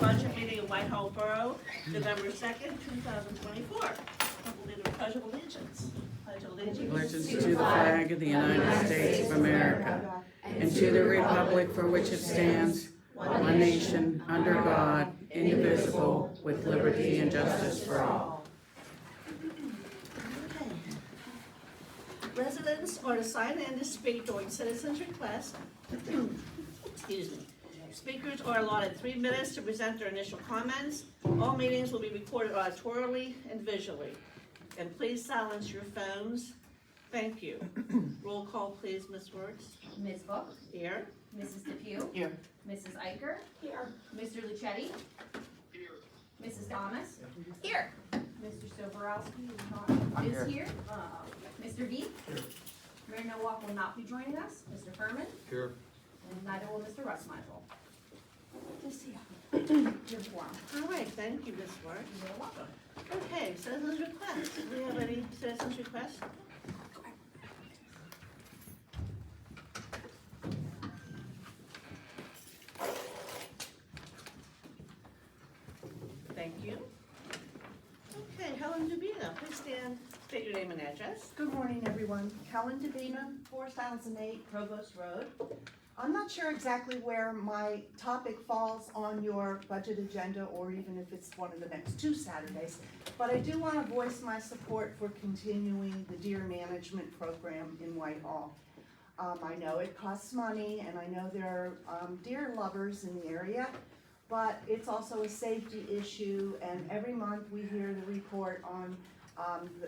budget meeting in Whitehall Borough, November 2nd, 2024. We'll do the Pledge of Allegiance. Pledge of Allegiance to the flag of the United States of America and to the republic for which it stands, one nation, under God, indivisible, with liberty and justice for all. Okay. Residents are to sign in to speak during citizens' request. Excuse me. Speakers are allotted 3 minutes to present their initial comments. All meetings will be recorded auditorily and visually. And please silence your phones. Thank you. Roll call, please, Ms. Wertz. Ms. Book, Here. Mrs. DePew, Here. Mrs. Iker, here. Mr. Lucetti, here. Mrs. Thomas, here. Mr. Soborowski is here. Mr. D. Here. Mayor Nowak will not be joining us. Mr. Furman. Here. And neither will Mr. Russmichael. Just here. Your forum. All right, thank you, Ms. Wertz. You're welcome. Okay, citizens' requests. Do we have any citizens' requests? Thank you. Okay, Helen Dubina, please stand, state your name and address. Good morning, everyone. Helen Davina, 4008 Provost Road. I'm not sure exactly where my topic falls on your budget agenda, or even if it's one of the next 2 Saturdays, but I do want to voice my support for continuing the deer management program in Whitehall. I know it costs money, and I know there are deer lovers in the area, but it's also a safety issue, and every month we hear the report on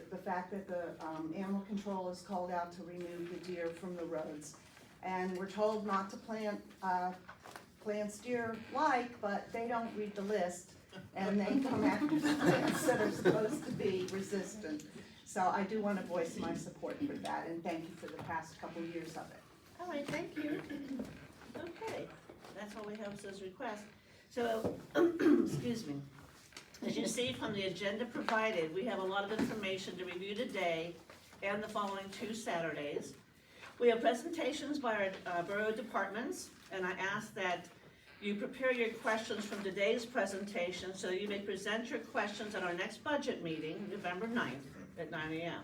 the fact that the animal control is called out to remove the deer from the roads. And we're told not to plant plants deer like, but they don't read the list, and they come after the plants that are supposed to be resistant. So I do want to voice my support for that, and thank you for the past couple years of it. All right, thank you. Okay, that's all we have as requests. So, excuse me. As you see from the agenda provided, we have a lot of information to review today and the following 2 Saturdays. We have presentations by our borough departments, and I ask that you prepare your questions from today's presentation so you may present your questions at our next budget meeting, November 9th at 9 a.m.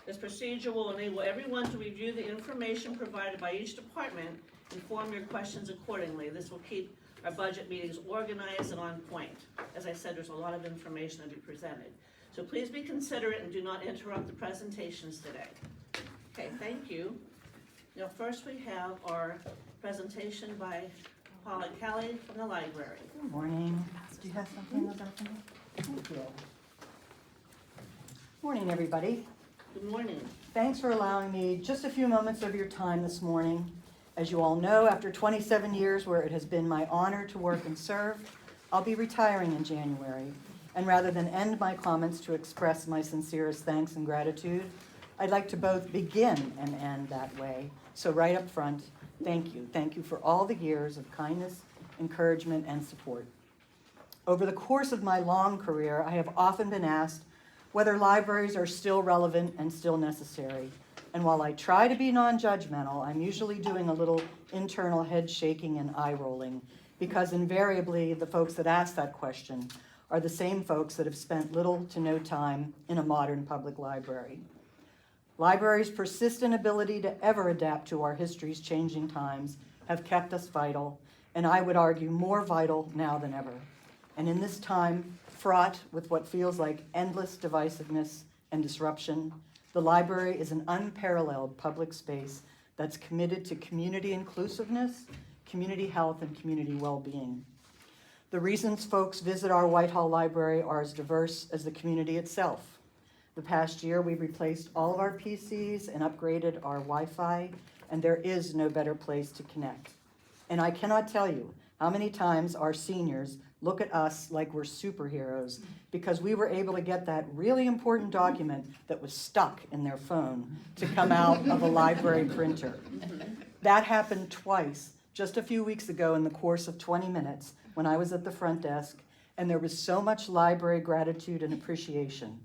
This procedure will enable everyone to review the information provided by each department and form your questions accordingly. This will keep our budget meetings organized and on point. As I said, there's a lot of information to be presented. So please be considerate and do not interrupt the presentations today. Okay, thank you. Now first we have our presentation by Paula Kelly from the library. Good morning. Do you have something this afternoon? Thank you. Morning, everybody. Good morning. Thanks for allowing me just a few moments of your time this morning. As you all know, after 27 years where it has been my honor to work and serve, I'll be retiring in January. And rather than end my comments to express my sincerest thanks and gratitude, I'd like to both begin and end that way. So right up front, thank you. Thank you for all the years of kindness, encouragement, and support. Over the course of my long career, I have often been asked whether libraries are still relevant and still necessary. And while I try to be non-judgmental, I'm usually doing a little internal head shaking and eye rolling, because invariably the folks that ask that question are the same folks that have spent little to no time in a modern public library. Libraries' persistent ability to ever adapt to our history's changing times have kept us vital, and I would argue more vital now than ever. And in this time, fraught with what feels like endless divisiveness and disruption, the library is an unparalleled public space that's committed to community inclusiveness, community health, and community well-being. The reasons folks visit our Whitehall Library are as diverse as the community itself. The past year, we replaced all of our PCs and upgraded our Wi-Fi, and there is no better place to connect. And I cannot tell you how many times our seniors look at us like we're superheroes because we were able to get that really important document that was stuck in their phone to come out of a library printer. That happened twice, just a few weeks ago in the course of 20 minutes when I was at the front desk, and there was so much library gratitude and appreciation.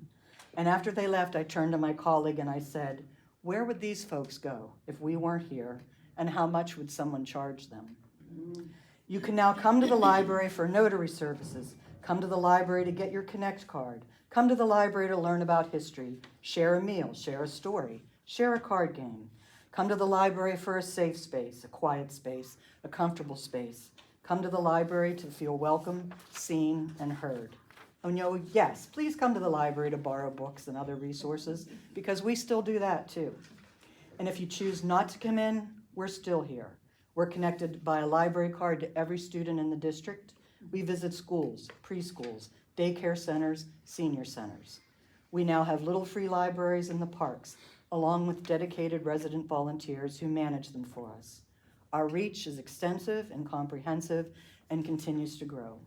And after they left, I turned to my colleague and I said, where would these folks go if we weren't here, and how much would someone charge them? You can now come to the library for notary services, come to the library to get your Connect card, come to the library to learn about history, share a meal, share a story, share a card game. Come to the library for a safe space, a quiet space, a comfortable space. Come to the library to feel welcome, seen, and heard. And yes, please come to the library to borrow books and other resources, because we still do that too. And if you choose not to come in, we're still here. We're connected by a library card to every student in the district. We visit schools, preschools, daycare centers, senior centers. We now have little free libraries in the parks, along with dedicated resident volunteers who manage them for us. Our reach is extensive and comprehensive and continues to grow.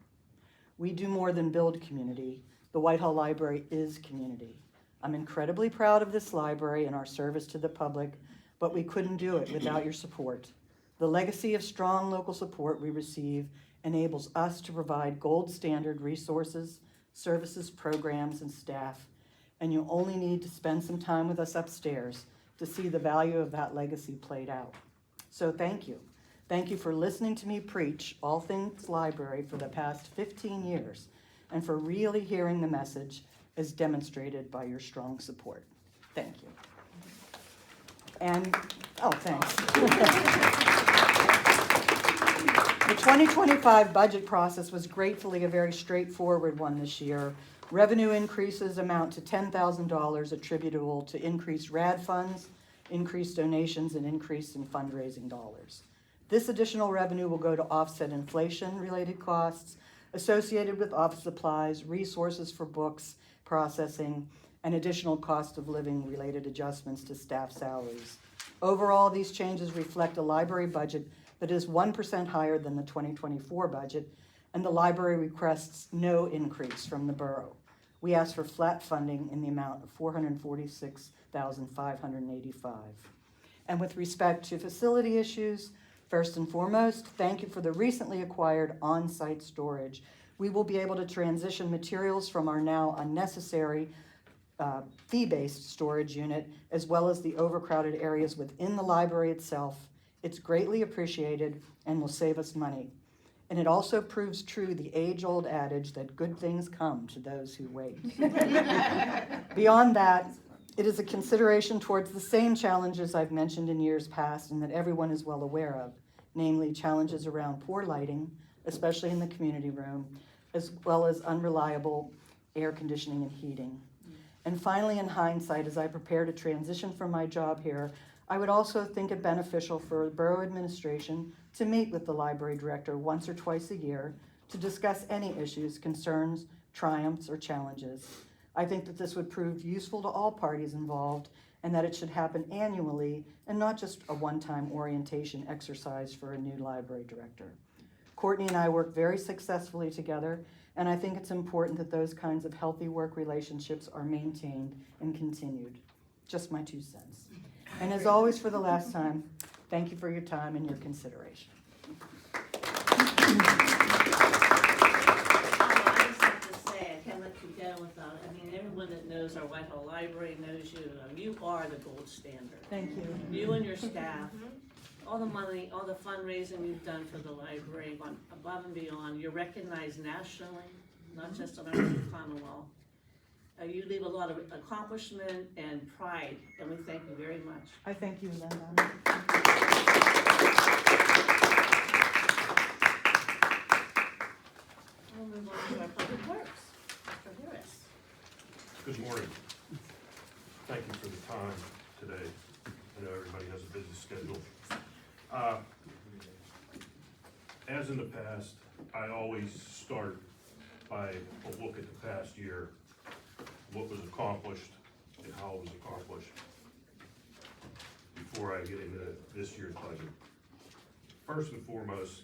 We do more than build community. The Whitehall Library is community. I'm incredibly proud of this library and our service to the public, but we couldn't do it without your support. The legacy of strong local support we receive enables us to provide gold standard resources, services, programs, and staff, and you only need to spend some time with us upstairs to see the value of that legacy played out. So thank you. Thank you for listening to me preach all things library for the past 15 years, and for really hearing the message as demonstrated by your strong support. Thank you. And, oh, thanks. The 2025 budget process was gratefully a very straightforward one this year. Revenue increases amount to $10,000 attributable to increased RAD funds, increased donations, and increase in fundraising dollars. This additional revenue will go to offset inflation-related costs associated with office supplies, resources for books, processing, and additional cost of living related adjustments to staff salaries. Overall, these changes reflect a library budget that is 1% higher than the 2024 budget, and the library requests no increase from the borough. We ask for flat funding in the amount of $446,585. And with respect to facility issues, first and foremost, thank you for the recently acquired on-site storage. We will be able to transition materials from our now unnecessary fee-based storage unit, as well as the overcrowded areas within the library itself. It's greatly appreciated and will save us money. And it also proves true the age-old adage that good things come to those who wait. Beyond that, it is a consideration towards the same challenges I've mentioned in years past and that everyone is well aware of, namely challenges around poor lighting, especially in the community room, as well as unreliable air conditioning and heating. And finally, in hindsight, as I prepare to transition from my job here, I would also think it beneficial for borough administration to meet with the library director once or twice a year to discuss any issues, concerns, triumphs, or challenges. I think that this would prove useful to all parties involved and that it should happen annually and not just a one-time orientation exercise for a new library director. Courtney and I work very successfully together, and I think it's important that those kinds of healthy work relationships are maintained and continued. Just my 2 cents. And as always, for the last time, thank you for your time and your consideration. I just have to say, I can't let you go without, everyone that knows our Whitehall Library knows you. You are the gold standard. Thank you. You and your staff, all the money, all the fundraising you've done for the library, gone above and beyond. You're recognized nationally, not just around the Commonwealth. You leave a lot of accomplishment and pride, and we thank you very much. I thank you, Linda. We'll move on to our public works. Mr. Harris. Good morning. Thank you for the time today. I know everybody has a busy schedule. As in the past, I always start by a look at the past year, what was accomplished and how it was accomplished before I get into this year's budget. First and foremost,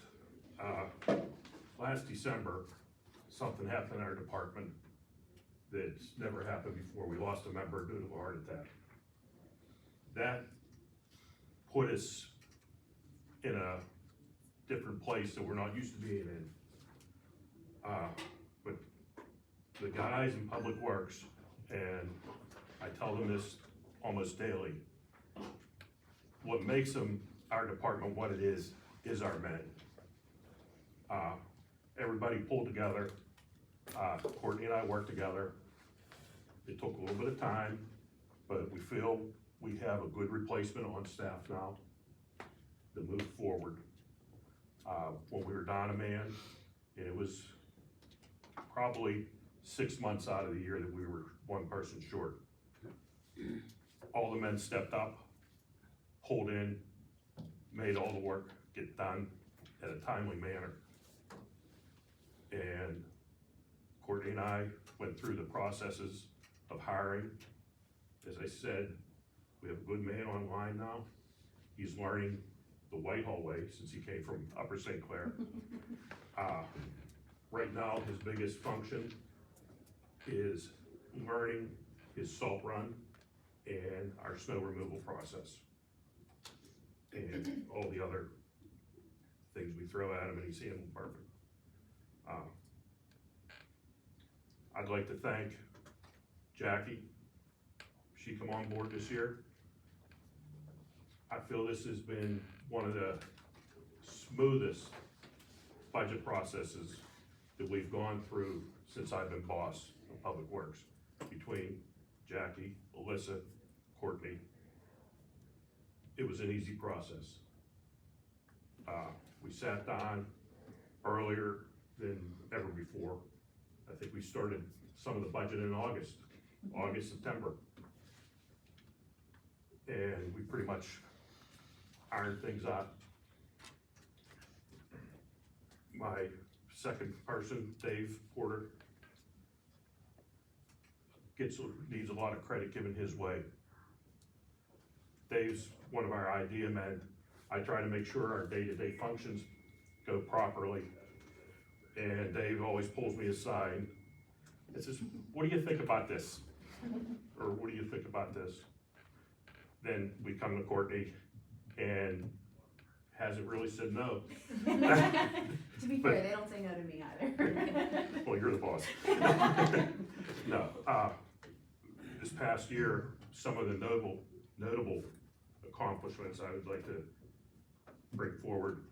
last December, something happened in our department that's never happened before. We lost a member due to a heart attack. That put us in a different place that we're not used to being in. But the guys in Public Works, and I tell them this almost daily, what makes them, our department, what it is our men. Everybody pulled together, Courtney and I worked together. It took a little bit of time, but we feel we have a good replacement on staff now to move forward. When we were down a man, it was probably 6 months out of the year that we were one person short. All the men stepped up, pulled in, made all the work get done in a timely manner. And Courtney and I went through the processes of hiring. As I said, we have a good man online now. He's learning the Whitehall way since he came from Upper St. Clair. Right now, his biggest function is learning his salt run and our snow removal process. And all the other things we throw at him, and he's handled perfect. I'd like to thank Jackie. She come on board this year. I feel this has been one of the smoothest budget processes that we've gone through since I've been boss of Public Works, between Jackie, Alyssa, Courtney. It was an easy process. We sat down earlier than ever before. I think we started some of the budget in August, September. And we pretty much ironed things out. My second person, Dave Porter, needs a lot of credit given his way. Dave's one of our idea men. I try to make sure our day-to-day functions go properly. And Dave always pulls me aside and says, what do you think about this? Or what do you think about this? Then we come to Courtney and hasn't really said no. To be fair, they don't say no to me either. Well, you're the boss. No, this past year, some of the notable accomplishments I would like to bring forward.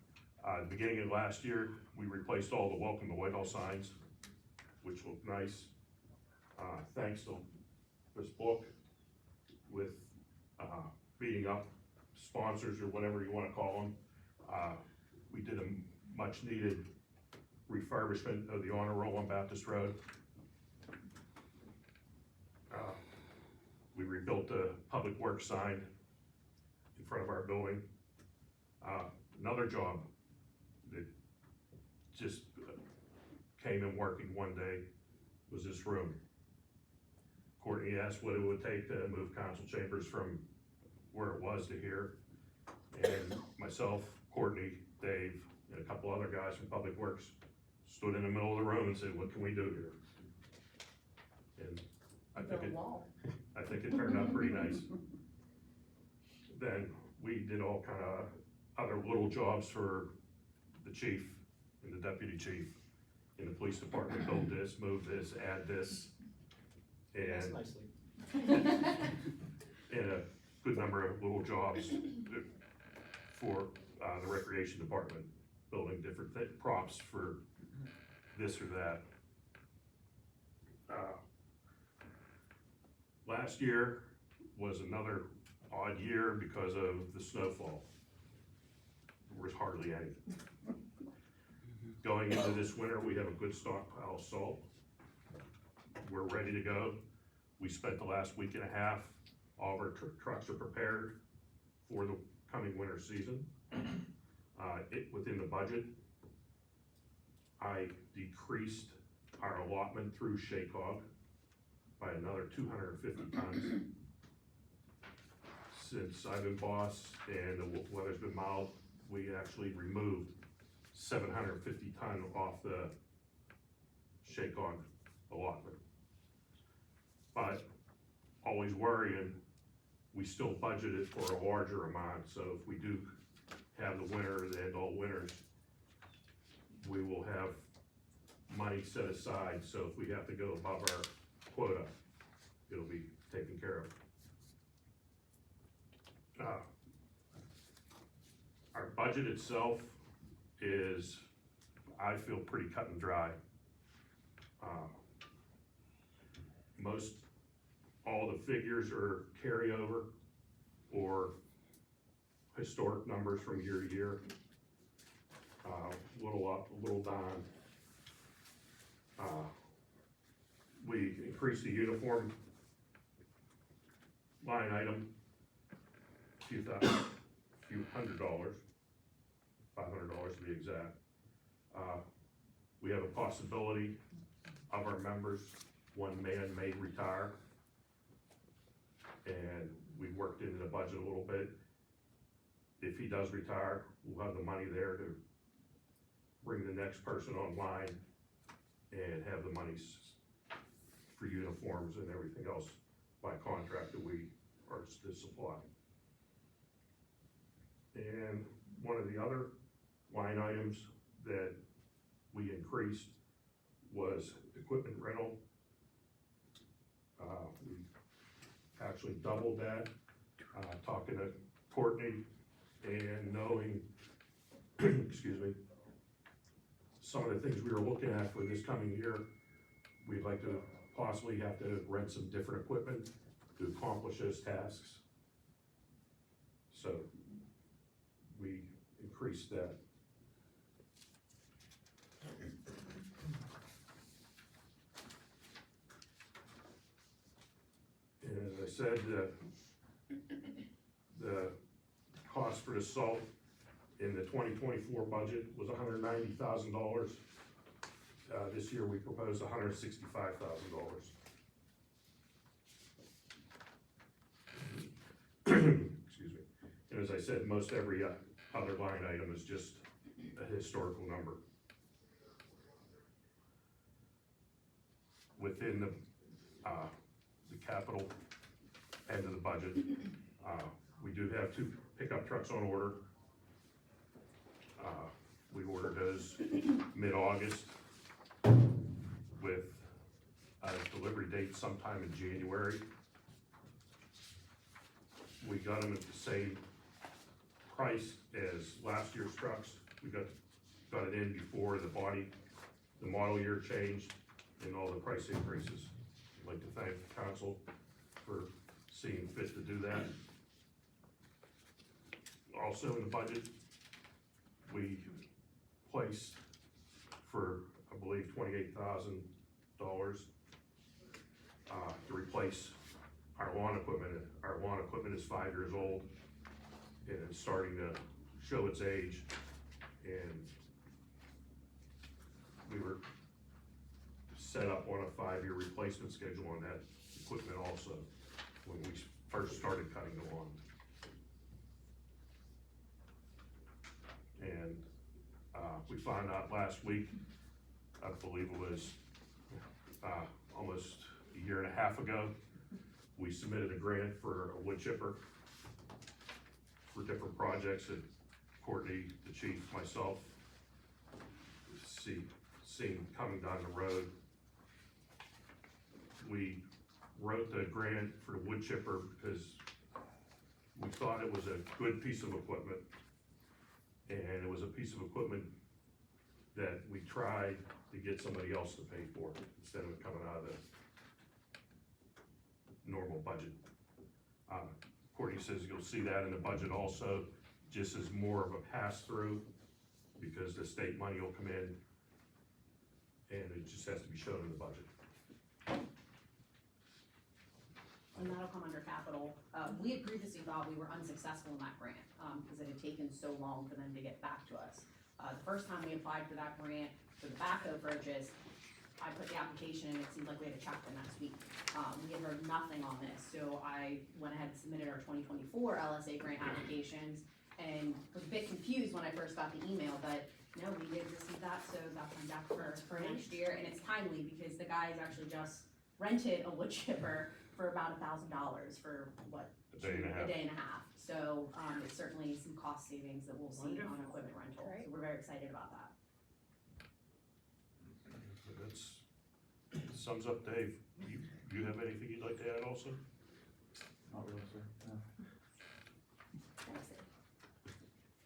At the beginning of last year, we replaced all the Welcome to Whitehall signs, which looked nice. Thanks to this book with beating up sponsors or whatever you want to call them. We did a much needed refurbishment of the honor roll on Baptist Road. We rebuilt the Public Works sign in front of our building. Another job that just came in working one day was this room. Courtney asked what it would take to move council chambers from where it was to here. And myself, Courtney, Dave, and a couple other guys from Public Works stood in the middle of the room and said, what can we do here? And I think it turned out pretty nice. Then we did all kind of other little jobs for the chief and the deputy chief in the police department. Build this, move this, add this, and and a good number of little jobs for the recreation department, building different props for this or that. Last year was another odd year because of the snowfall. There was hardly any. Going into this winter, we have a good stockpile of salt. We're ready to go. We spent the last week and a half, all of our trucks are prepared for the coming winter season. Within the budget, I decreased our allotment through Shaycog by another 250 tons. Since I've been boss and the weather's been mild, we actually removed 750 ton off the Shaycog allotment. But always worrying, we still budgeted for a larger amount, so if we do have the winter and all winters, we will have money set aside, so if we have to go above our quota, it'll be taken care of. Our budget itself is I feel pretty cut and dry. Most, all the figures are carryover or historic numbers from year to year. A little up, a little down. We increased the uniform line item, few $100, $500 to be exact. We have a possibility of our members, one man may retire. And we worked into the budget a little bit. If he does retire, we'll have the money there to bring the next person online and have the monies for uniforms and everything else by contract that we are to supply. And one of the other line items that we increased was equipment rental. We actually doubled that, talking to Courtney and knowing, excuse me, some of the things we were looking at for this coming year. We'd like to possibly have to rent some different equipment to accomplish those tasks. So we increased that. And as I said, the cost for the salt in the 2024 budget was $190,000. This year we proposed $165,000. Excuse me. And as I said, most every other line item is just a historical number. Within the capital end of the budget, we do have 2 pickup trucks on order. We ordered those mid-August with a delivery date sometime in January. We got them at the same price as last year's trucks. We got it in before the model year changed and all the price increases. I'd like to thank the council for seeing fit to do that. Also in the budget, we placed for, I believe, $28,000 to replace our lawn equipment. Our lawn equipment is 5 years old and it's starting to show its age. And we were set up on a 5-year replacement schedule on that equipment also when we first started cutting the lawn. And we found out last week, I believe it was almost a year and a half ago, we submitted a grant for a wood chipper for different projects that Courtney, the chief, myself, seen coming down the road. We wrote the grant for the wood chipper because we thought it was a good piece of equipment. And it was a piece of equipment that we tried to get somebody else to pay for instead of it coming out of the normal budget. Courtney says you'll see that in the budget also, just as more of a pass-through because the state money will come in and it just has to be shown in the budget. And that'll come under capital. We had previously thought we were unsuccessful in that grant, because it had taken so long for them to get back to us. The first time we applied for that grant for the backhoe purchase, I put the application in, it seemed like we had a check the next week. We had heard nothing on this, so I went ahead and submitted our 2024 LSA grant applications and was a bit confused when I first got the email, but no, we did receive that, so that's on deck for next year, and it's timely because the guys actually just rented a wood chipper for about $1,000 for what? A day and a half. A day and a half. So, it's certainly some cost savings that we'll see on equipment rental, so we're very excited about that. That's sums up Dave. You have anything you'd like to add also? Not really, sir. No.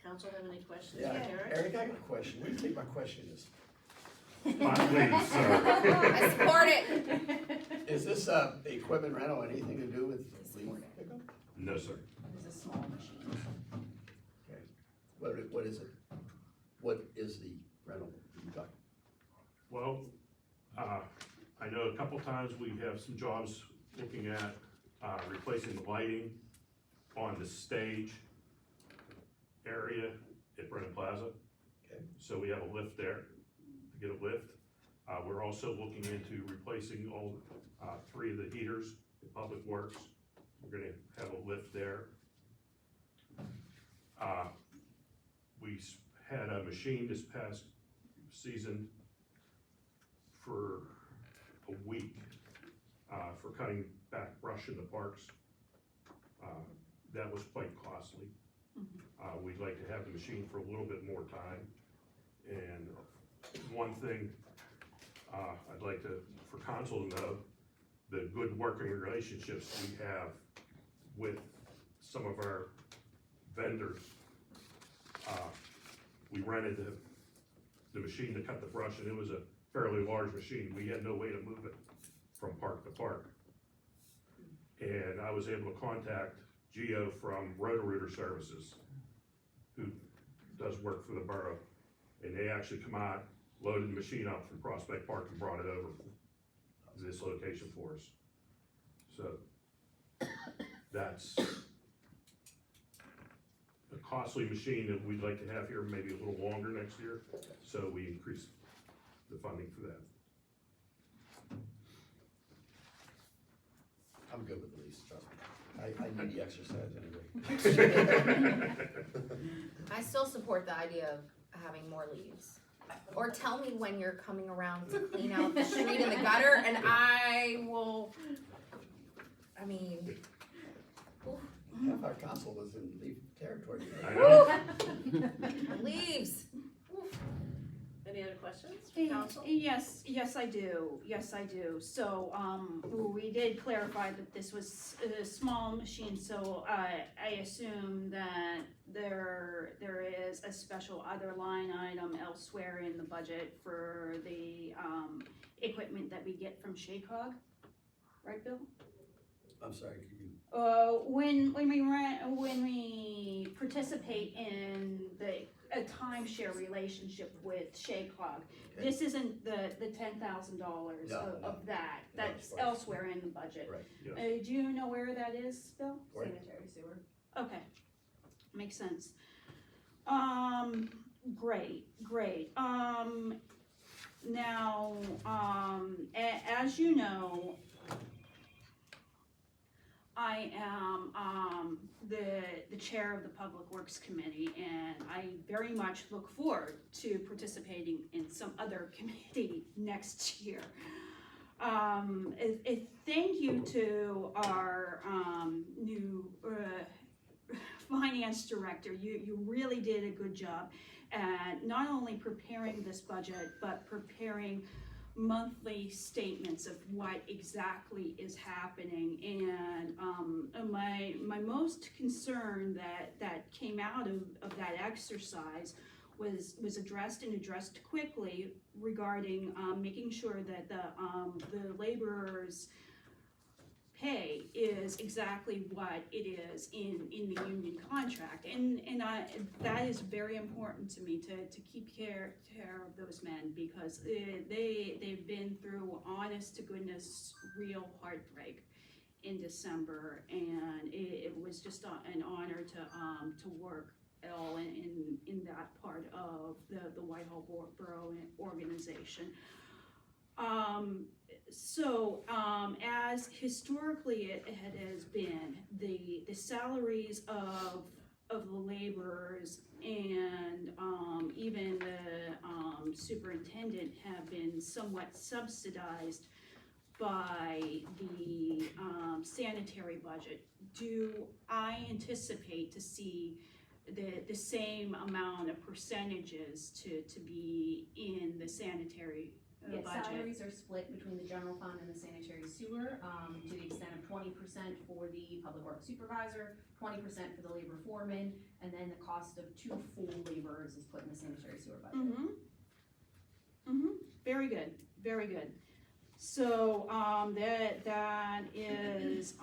Council have any questions Yeah, for Eric? Eric, I got a question. What do you think my question is? Please, sir. I support it. Is this, equipment rental anything to do with leaf pickup? No, sir. It's a small machine. Okay. What is it? What is the rental you got? Well, I know a couple times we have some jobs looking at, replacing the lighting on the stage area at Brennan Plaza. Okay. So we have a lift there, to get a lift. We're also looking into replacing all, 3 of the heaters at Public Works. We're gonna have a lift there. We had a machine this past season for a week, for cutting back brush in the parks. That was quite costly. We'd like to have the machine for a little bit more time. And one thing, I'd like to, for council to know, the good working relationships we have with some of our vendors. We rented the machine to cut the brush, and it was a fairly large machine. We had no way to move it from park to park. And I was able to contact Gio from Roto-Rooter Services, who does work for the borough. And they actually come out, loaded the machine up from Prospect Park and brought it over to this location for us. So that's a costly machine that we'd like to have here maybe a little longer next year. So we increased the funding for that. I'm good with the lease, trust me. I need the exercise anyway. I still support the idea of having more leaves. Or tell me when you're coming around to clean out the street and the gutter, and I will, I mean, Half our council was in leaf territory. I know. leaves. Any other questions for council? Yes, I do. Yes, I do. So, we did clarify that this was a small machine, so I assume that there is a special other line item elsewhere in the budget for the, equipment that we get from Shaycog, right, Bill? I'm sorry, could you? When we participate in a timeshare relationship with Shaycog, Okay. this isn't the $10,000 No, of that. No, That's right. elsewhere in the budget. Right. Yes. Do you know where that is, Bill? Right. Sanitary sewer. Okay, makes sense. Great. Now, as you know, I am the chair of the Public Works Committee, and I very much look forward to participating in some other committee next year. A thank you to our new finance director. You really did a good job at not only preparing this budget, but preparing monthly statements of what exactly is happening. And my most concern that came out of that exercise was addressed quickly regarding making sure that the laborers' pay is exactly what it is in the union contract, and that is very important to me to keep care of those men, because they've been through honest to goodness real heartbreak in December, and it was just an honor to work all in that part of the Whitehall Borough organization. As historically it has been, the salaries of the laborers and even the superintendent have been somewhat subsidized by the sanitary budget. Do I anticipate to see the same amount of percentages to be in the sanitary Yes, budget? salaries are split between the general fund and the sanitary sewer, to the extent of 20% for the public works supervisor, 20% for the labor foreman, and then the cost of 2 full laborers is put in the sanitary sewer budget. very good, very good. So, that is,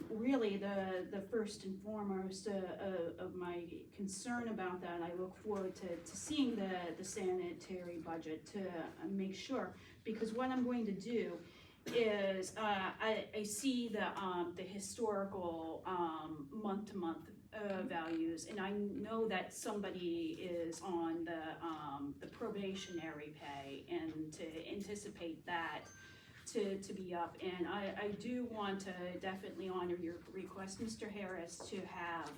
really the first and foremost, of my concern about that. I look forward to seeing the sanitary budget to make sure, because what I'm going to do is, I see the historical, month-to-month, values, and I know that somebody is on the probationary pay, and to anticipate that to be up, and I do want to definitely honor your request, Mr. Harris, to have,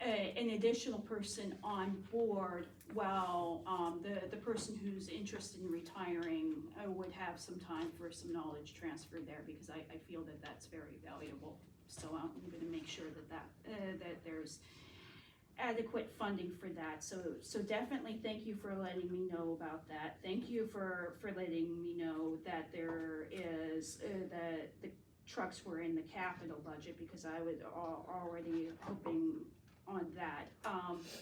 an additional person on board while, the person who's interested in retiring, would have some time for some knowledge transfer there, because I feel that that's very valuable. So I'm gonna make sure that there's adequate funding for that. So definitely thank you for letting me know about that. Thank you for letting me know that there is, that the trucks were in the capital budget, because I was already hoping on that.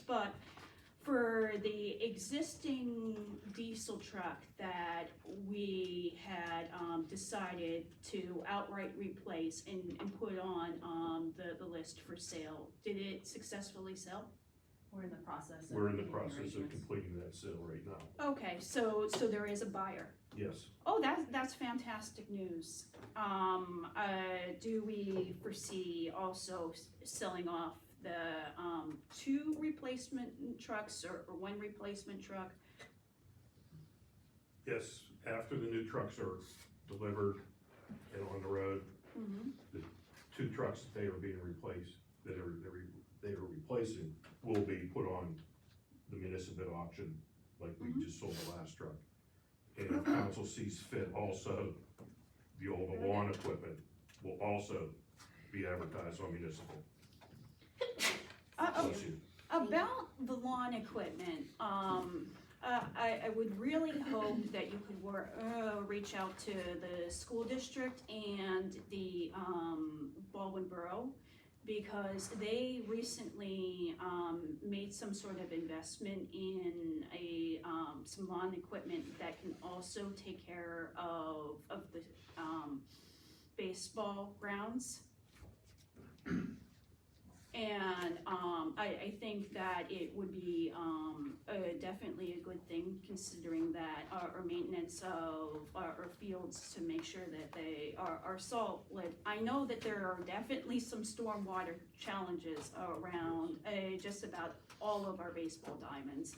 But for the existing diesel truck that we had, decided to outright replace and put on, the list for sale, did it successfully sell? We're in the process of. We're in the completing process of arrangements. completing that sale right now. Okay, so there is a buyer. Yes, Oh, that's fantastic news. Do we foresee also selling off the, 2 replacement trucks or 1 replacement truck? yes, after the new trucks are delivered and on the road, Mm-hmm. the 2 trucks that they are being replaced, they are replacing, will be put on the municipal auction, like we just sold the last truck. And if council sees fit also, the old lawn equipment will also be advertised on municipal. Associated. About the lawn equipment, I would really hope that you could reach out to the school district and the, Baldwin Borough, because they recently, made some sort of investment in some lawn equipment that can also take care of the, baseball grounds. And, I think that it would be, definitely a good thing, considering that our maintenance of our fields, to make sure that they are salt lit. I know that there are definitely some stormwater challenges around, just about all of our baseball diamonds.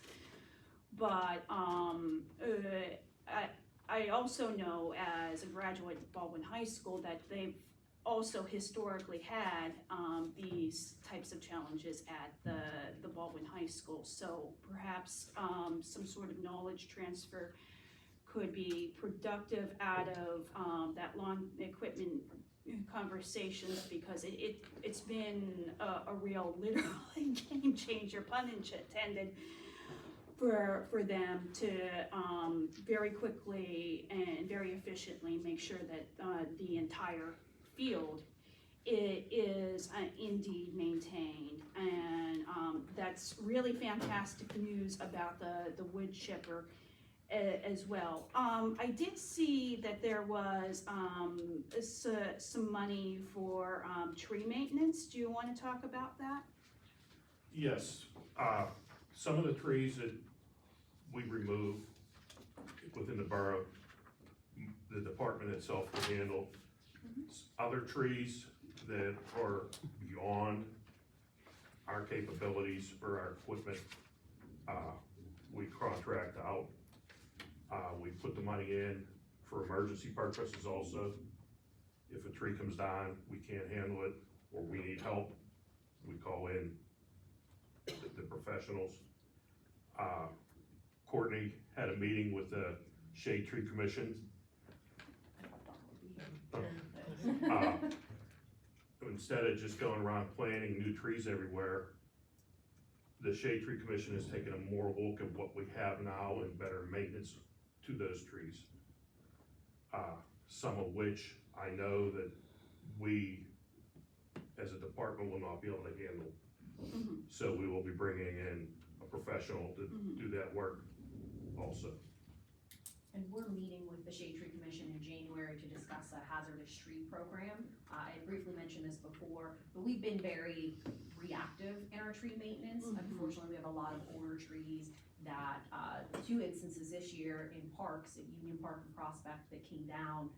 But, I also know, as a graduate of Baldwin High School, that they've also historically had, these types of challenges at the Baldwin High School. So perhaps, some sort of knowledge transfer could be productive out of, that lawn equipment conversations, because it's been a real, literally game changer, pun intended, for them to, very quickly and very efficiently make sure that, the entire field is indeed maintained. And, that's really fantastic news about the wood chipper as well. I did see that there was, some money for, tree maintenance. Do you wanna talk about that? Yes, some of the trees that we remove within the borough, the department itself will handle. Other trees that are beyond our capabilities or our equipment, we contract out. We put the money in for emergency purposes also. If a tree comes down, we can't handle it, or we need help, we call in the professionals. Courtney had a meeting with the Shade Tree Commission. Instead of just going around planting new trees everywhere, the Shade Tree Commission has taken a more look at what we have now and better maintenance to those trees. Some of which I know that we, as a department, will not be able to handle. Mm-hmm. So we will be bringing in a professional to do that work also. And we're meeting with the Shade Tree Commission in January to discuss a hazardous tree program. I briefly mentioned this before, but we've been very reactive in our tree maintenance. Unfortunately, we have a lot of older trees that, 2 instances this year in parks, at Union Park and Prospect, that came down.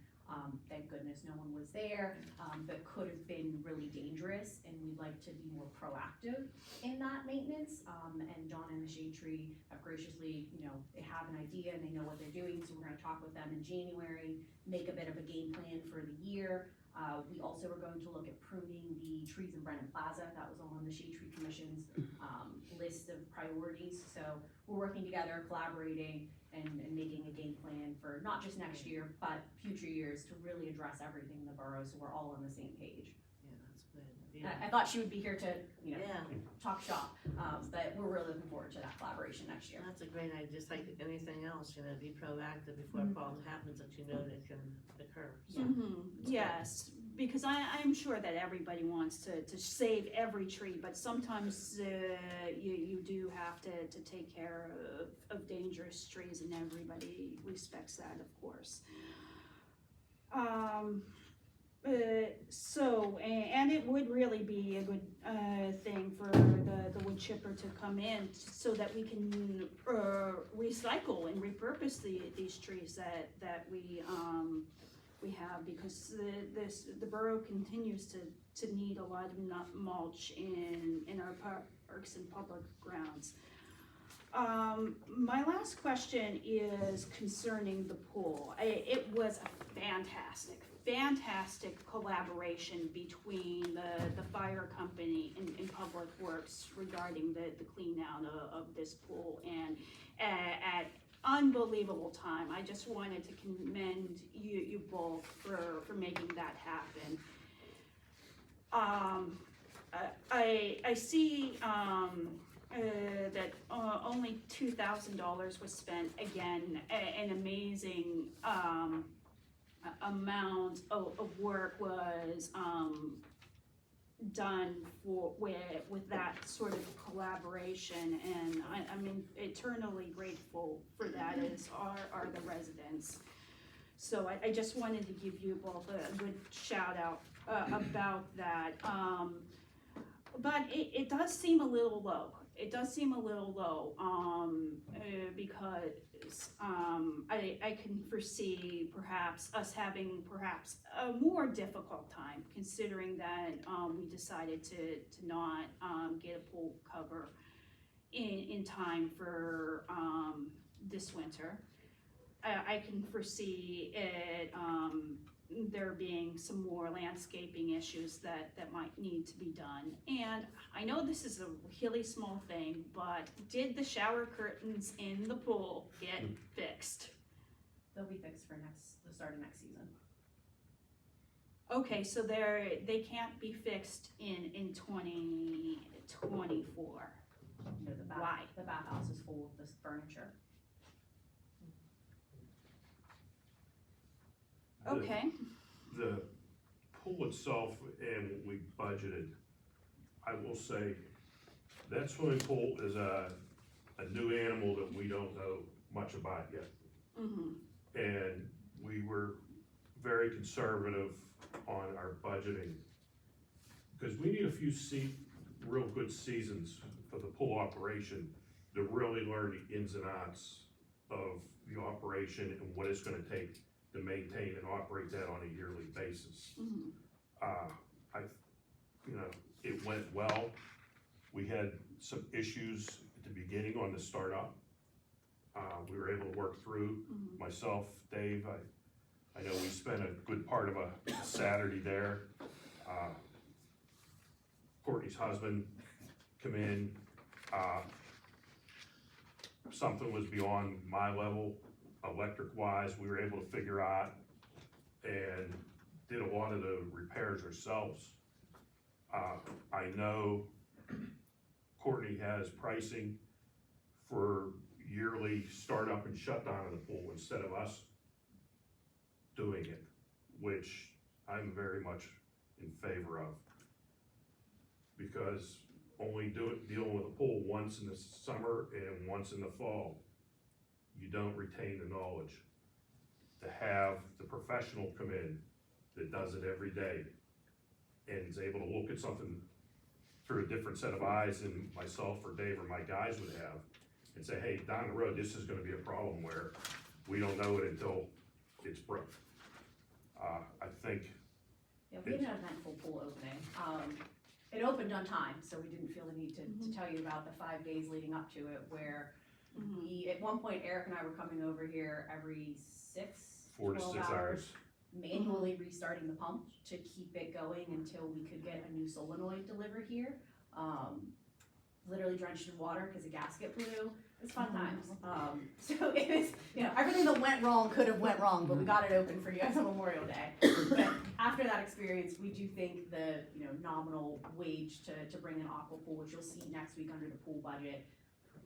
Thank goodness no one was there, but could have been really dangerous, and we'd like to be more proactive in that maintenance. And John and the Shade Tree have graciously, they have an idea and they know what they're doing, so we're gonna talk with them in January, make a bit of a game plan for the year. We also are going to look at pruning the trees in Brennan Plaza. That was on the Shade Tree Commission's list of priorities. So we're working together, collaborating, and making a game plan for not just next year, but future years to really address everything in the borough, so we're all on the same page. Yeah, that's good. I thought she would be here to, Yeah, talk shop, but we're really looking forward to that collaboration next year. that's a great idea, just like anything else, be proactive before a problem happens that you know that can occur. So, Yes, because I'm sure that everybody wants to save every tree, but sometimes you do have to take care of dangerous trees, and everybody respects that, of course. And it would really be a good thing for the wood chipper to come in so that we can recycle and repurpose these trees that we have, because the borough continues to need a lot of mulch in our parks and public grounds. My last question is concerning the pool. It was a fantastic collaboration between the fire company and Public Works regarding the clean out of this pool, and at unbelievable time. I just wanted to commend you both for making that happen. I see that only $2,000 was spent. Again, an amazing amount of work was done with that sort of collaboration, and I'm eternally grateful for that, as are the residents. So I just wanted to give you both a good shout out about that. But it does seem a little low. Because I can foresee perhaps us having a more difficult time, considering that we decided to not get a pool cover in time for this winter. I can foresee it there being some more landscaping issues that might need to be done. And I know this is a really small thing, but did the shower curtains in the pool get fixed? They'll be fixed for the start of next season. Okay, so they can't be fixed in 2024. Why? The bathhouse is full of this furniture. Okay. The pool itself and what we budgeted, I will say, that swimming pool is a new animal that we don't know much about yet. And we were very conservative on our budgeting, because we need a few real good seasons for the pool operation to really learn the ins and outs of the operation and what it's gonna take to maintain and operate that on a yearly basis. It went well. We had some issues at the beginning on the startup. We were able to work through, myself, Dave, I know we spent a good part of a Saturday there. Courtney's husband come in, something was beyond my level, electric-wise, we were able to figure out and did a lot of the repairs ourselves. I know Courtney has pricing for yearly startup and shutdown of the pool instead of us doing it, which I'm very much in favor of. Because only dealing with a pool once in the summer and once in the fall, you don't retain the knowledge. to have the professional come in that does it every day and is able to look at something through a different set of eyes than myself or Dave or my guys would have, and say, hey, down the road, this is gonna be a problem where we don't know it until it's broke. I think, Yeah, we had an eventful pool opening. It opened on time, so we didn't feel the need to tell you about the 5 days leading up to it, where we, at one point, Eric and I were coming over here every 4 to 12 6 hours. manually restarting the pump to keep it going until we could get a new solenoid delivered here. Literally drenched in water because a gasket blew. It was fun times. So it was, you know, everything that went wrong could have went wrong, but we got it open for you guys on Memorial Day. But after that experience, we do think the, you know, nominal wage to bring an aqua pool, which you'll see next week under the pool budget,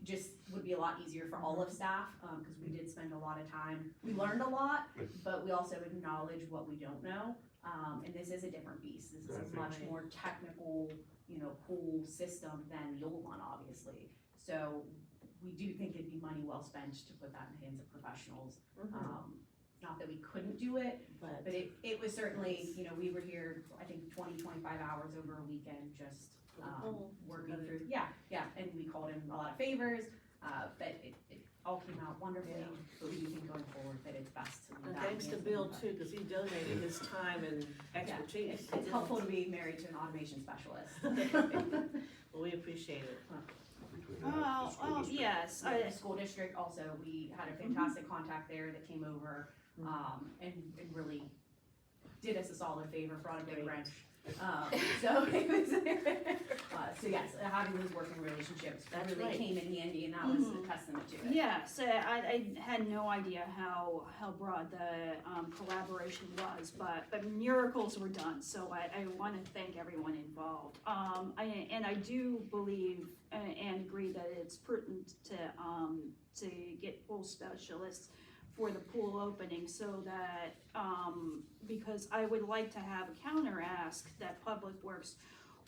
just would be a lot easier for all of staff, because we did spend a lot of time. We learned a lot, but we also acknowledge what we don't know. And this is a different beast. This is a much more technical, you know, pool system than the old one, obviously. So we do think it'd be money well spent to put that in the hands of professionals. Not that we couldn't do it, but it was certainly, you know, we were here, I think 20, 25 hours over a weekend, just working through, and we called in a lot of favors, but it all came out wonderfully, but we do think going forward that it's best to leave And that. thanks to Bill too, because he donated his time and expertise. It's helpful to be married to an automation specialist. Well, we appreciate it. Between the school district. Yes, The school district also, we had a fantastic contact there that came over, and really did us a solid favor, brought a big wrench. So it was, so yes, having those working relationships That's really right. came in handy, and that was a testament to it. yes, I had no idea how broad the collaboration was, but miracles were done, so I wanna thank everyone involved. I do believe and agree that it's prudent to get pool specialists for the pool opening, so that, because I would like to have a counter ask that Public Works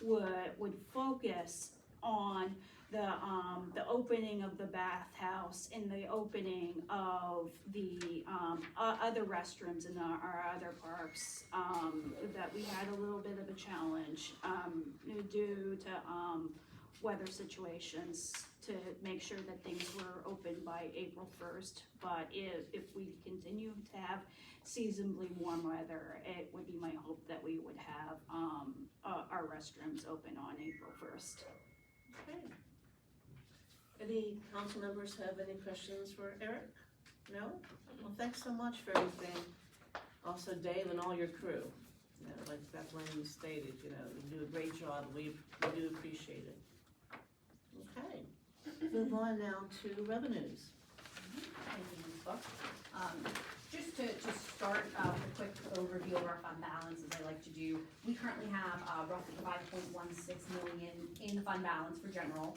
would focus on the opening of the bathhouse and the opening of the, other restrooms in our other parks, that we had a little bit of a challenge, due to, weather situations, to make sure that things were open by April 1st. But if we continue to have seasonably warm weather, it would be my hope that we would have our restrooms open on April 1st. Okay. Any council members have any questions for Eric? No? Well, thanks so much for everything. Also Dave and all your crew. You know, like that's when you stated, you know, you do a great job. We do appreciate it. Okay. Move on now to revenues. Thank you, Ms. Book. Just to start with a quick overview of our fund balance, as I like to do, we currently have roughly 5.16 million in the fund balance for general.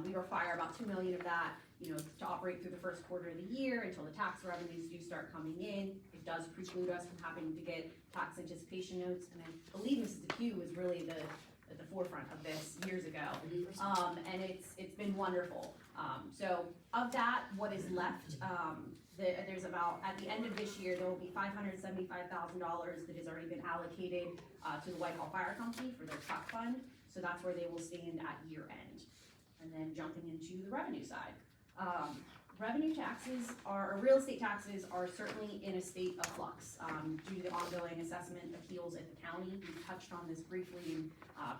We require about 2 million of that, you know, to operate through the first quarter of the year until the tax revenues do start coming in. It does preclude us from having to get tax anticipation notes, and I believe Mrs. DePew was really at the forefront of this years ago. And it's been wonderful. So of that, what is left, there's about, at the end of this year, there will be $575,000 that has already been allocated to the Whitehall Fire Company for their truck fund. So that's where they will stand at year end. And then jumping into the revenue side. Revenue taxes or real estate taxes are certainly in a state of flux due to the ongoing assessment appeals at the county. We've touched on this briefly in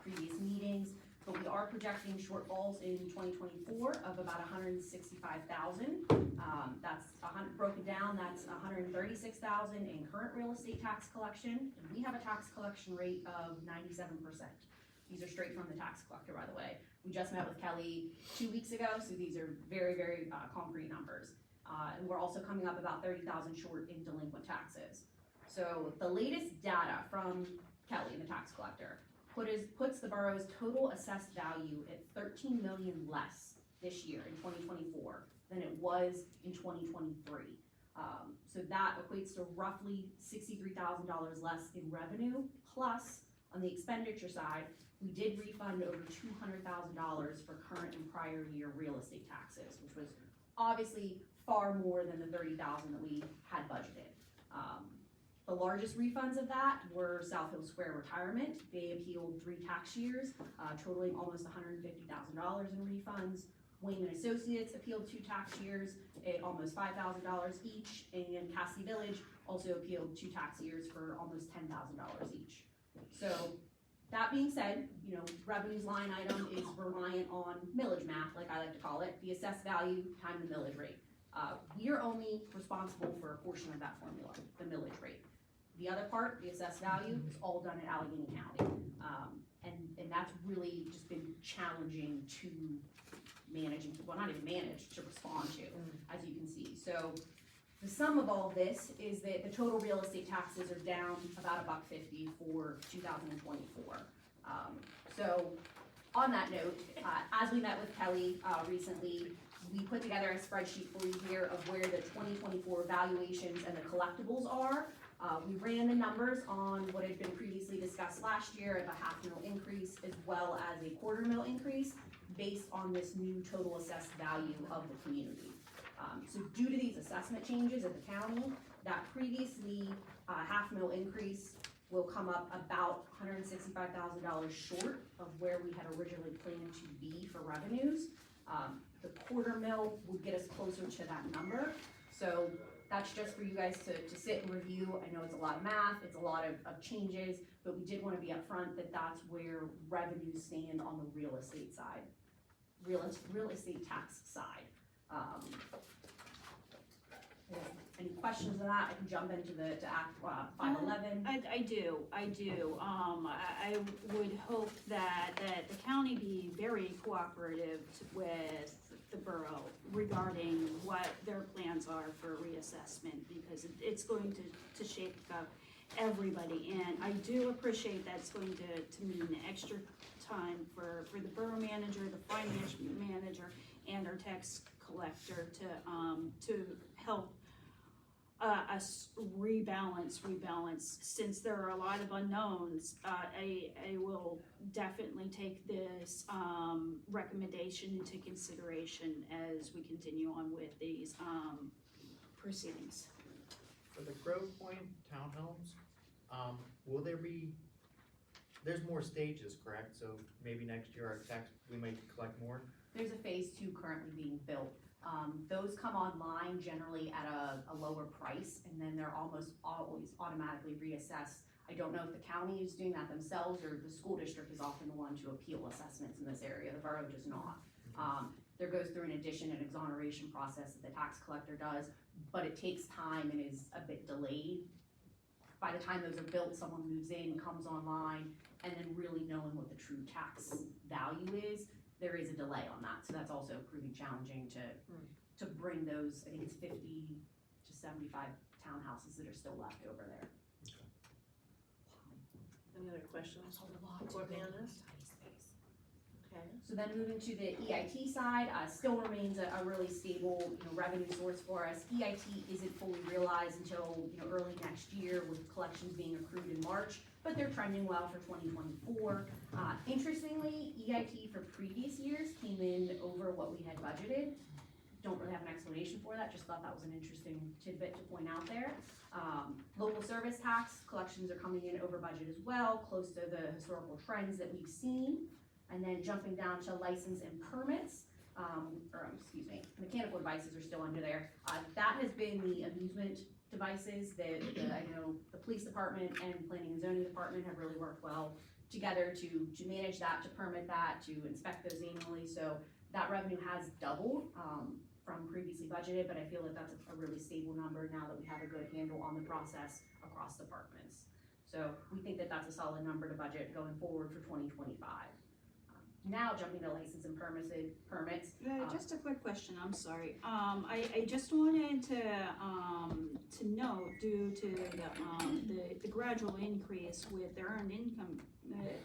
previous meetings, but we are projecting shortfalls in 2024 of about $165,000. That's broken down. That's $136,000 in current real estate tax collection, and we have a tax collection rate of 97%. These are straight from the tax collector, by the way. We just met with Kelly 2 weeks ago, so these are very, very concrete numbers. And we're also coming up about 30,000 short in delinquent taxes. So the latest data from Kelly, the tax collector, puts the borough's total assessed value at 13 million less this year in 2024 than it was in 2023. So that equates to roughly $63,000 less in revenue, plus on the expenditure side, we did refund over $200,000 for current and prior year real estate taxes, which was obviously far more than the $30,000 that we had budgeted. The largest refunds of that were South Hill Square Retirement. They appealed 3 tax years, totaling almost $150,000 in refunds. Wayman Associates appealed 2 tax years at almost $5,000 each, and Cassidy Village also appealed 2 tax years for almost $10,000 each. So, that being said, you know, revenues line item is reliant on millage math, like I like to call it, the assessed value times the millage rate. We are only responsible for a portion of that formula, the millage rate. The other part, the assessed value, is all done in Allegheny County. And that's really just been challenging to manage, well, not even manage, to respond to, as you can see. So the sum of all of this is that the total real estate taxes are down about $1.50 for 2024. So on that note, as we met with Kelly recently, we put together a spreadsheet for you here of where the 2024 valuations and the collectibles are. We ran the numbers on what had been previously discussed last year of a $500,000 increase as well as a $250,000 increase based on this new total assessed value of the community. So due to these assessment changes at the county, that previously $500,000 increase will come up about $165,000 short of where we had originally planned to be for revenues. The $250,000 would get us closer to that number. So that's just for you guys to sit and review. I know it's a lot of math, it's a lot of changes, but we did want to be upfront that that's where revenues stand on the real estate side, real estate tax side. Any questions on that? I can jump into the Act 511. I do. I would hope that the county be very cooperative with the borough regarding what their plans are for reassessment, because it's going to shape everybody. And I do appreciate that's going to mean extra time for the borough manager, the finance manager, and our tax collector to help us rebalance, since there are a lot of unknowns. I will definitely take this recommendation into consideration as we continue on with these proceedings. For the Grove Point townhomes, will there be, there's more stages, correct? So maybe next year our tax, we might collect more? There's a phase 2 currently being built. Those come online generally at a lower price, and then they're almost always automatically reassessed. I don't know if the county is doing that themselves or the school district is often the one to appeal assessments in this area. The borough does not. There goes through an addition and exoneration process that the tax collector does, but it takes time and is a bit delayed. By the time those are built, someone moves in, comes online, and then really knowing what the true tax value is, there is a delay on that. So that's also proving challenging to bring those, I think it's 50 to 75 townhouses that are still left over there. Any other questions? Courtney on this? Okay. So then moving to the EIT side, still remains a really stable revenue source for us. EIT isn't fully realized until early next year, with collections being accrued in March, but they're trending well for 2024. Interestingly, EIT for previous years came in over what we had budgeted. Don't really have an explanation for that, just thought that was an interesting tidbit to point out there. Local service tax collections are coming in over budget as well, close to the historical trends that we've seen. And then jumping down to license and permits, mechanical devices are still under there. That has been the amusement devices that I know the police department and planning and zoning department have really worked well together to manage that, to permit that, to inspect those annually. So that revenue has doubled from previously budgeted, but I feel that that's a really stable number now that we have a good handle on the process across departments. So we think that that's a solid number to budget going forward for 2025. Now jumping to license and permits. Just a quick question, I'm sorry. I just wanted to note, due to the gradual increase with the earned income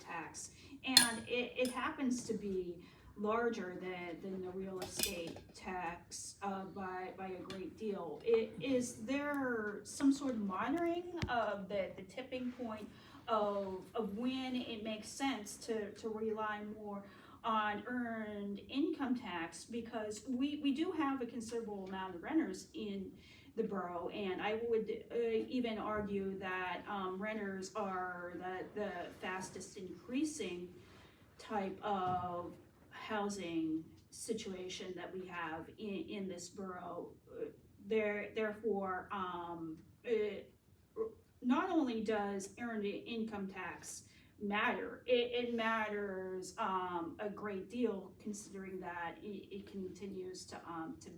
tax, and it happens to be larger than the real estate tax by a great deal. Is there some sort of monitoring of the tipping point of when it makes sense to rely more on earned income tax? Because we do have a considerable amount of renters in the borough. And I would even argue that renters are the fastest increasing type of housing situation that we have in this borough. Therefore, not only does earned income tax matter, it matters a great deal, considering that it continues to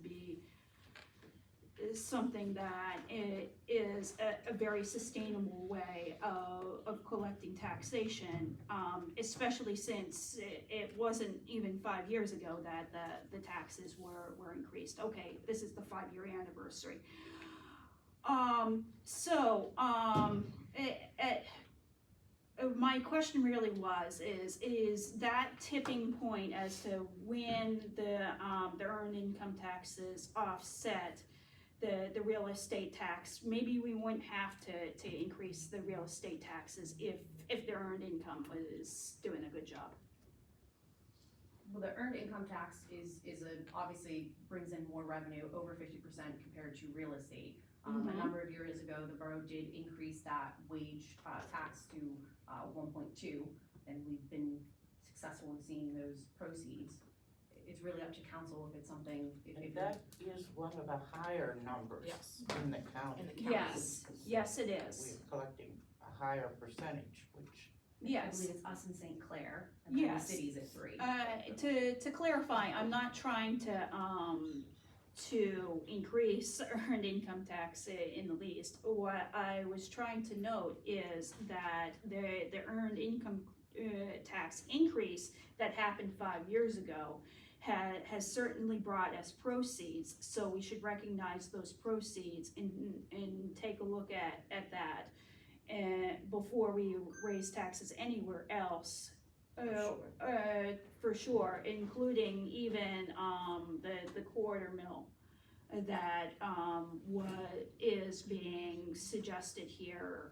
be something that is a very sustainable way of collecting taxation, especially since it wasn't even 5 years ago that the taxes were increased. Okay, this is the 5-year anniversary. My question really is that tipping point as to when the earned income taxes offset the real estate tax. Maybe we wouldn't have to increase the real estate taxes if the earned income was doing a good job. Well, the earned income tax is obviously brings in more revenue, over 50% compared to real estate. A number of years ago, the borough did increase that wage tax to 1.2, and we've been successful in seeing those proceeds. It's really up to council if it's something. And that is one of the higher numbers in the county. Yes, it is. We're collecting a higher percentage, which. I Yes. believe it's us in St. Clair, and then Yes. the city's at 3. To clarify, I'm not trying to increase earned income tax in the least. What I was trying to note is that the earned income tax increase that happened 5 years ago has certainly brought us proceeds, so we should recognize those proceeds and take a look at that before we raise taxes anywhere else. For sure, including even the quarter mill that what is being suggested here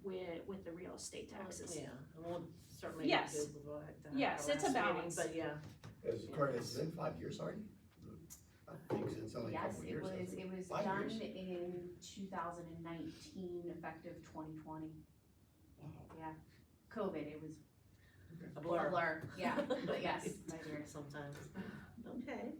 with the real estate taxes. Yeah, and we'll certainly Yes. do what Yes, our it's a last meeting, balance. But yeah, Has it been 5 years already? I think it's only a Yes, couple it years. was, hasn't it was 5 done years? in 2019, effective 2020. Wow. Yeah, COVID, it was a a blur. blur, yeah, but yes, right here. Sometimes. Okay.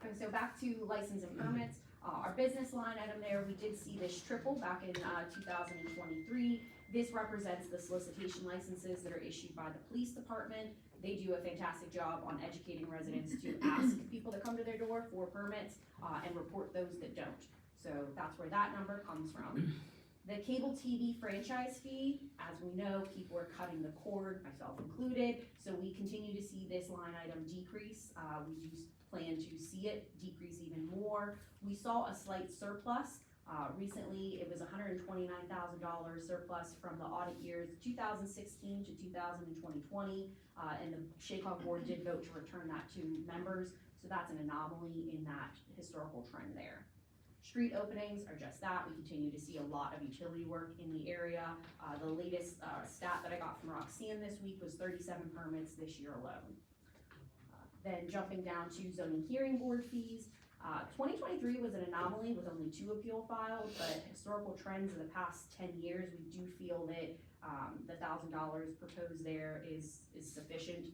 And so back to license and permits, our business line item there, we did see this triple back in 2023. This represents the solicitation licenses that are issued by the police department. They do a fantastic job on educating residents to ask people that come to their door for permits and report those that don't. So that's where that number comes from. The cable TV franchise fee, as we know, people are cutting the cord, myself included, so we continue to see this line item decrease. We do plan to see it decrease even more. We saw a slight surplus. Recently, it was $129,000 surplus from the audit years 2016 to 2020, and the Shaycog board did vote to return that to members, so that's an anomaly in that historical trend there. Street openings are just that. We continue to see a lot of utility work in the area. The latest stat that I got from Roxanne this week was 37 permits this year alone. Then jumping down to zoning hearing board fees, 2023 was an anomaly with only 2 appeal filed, but historical trends in the past 10 years, we do feel that the $1,000 proposed there is sufficient.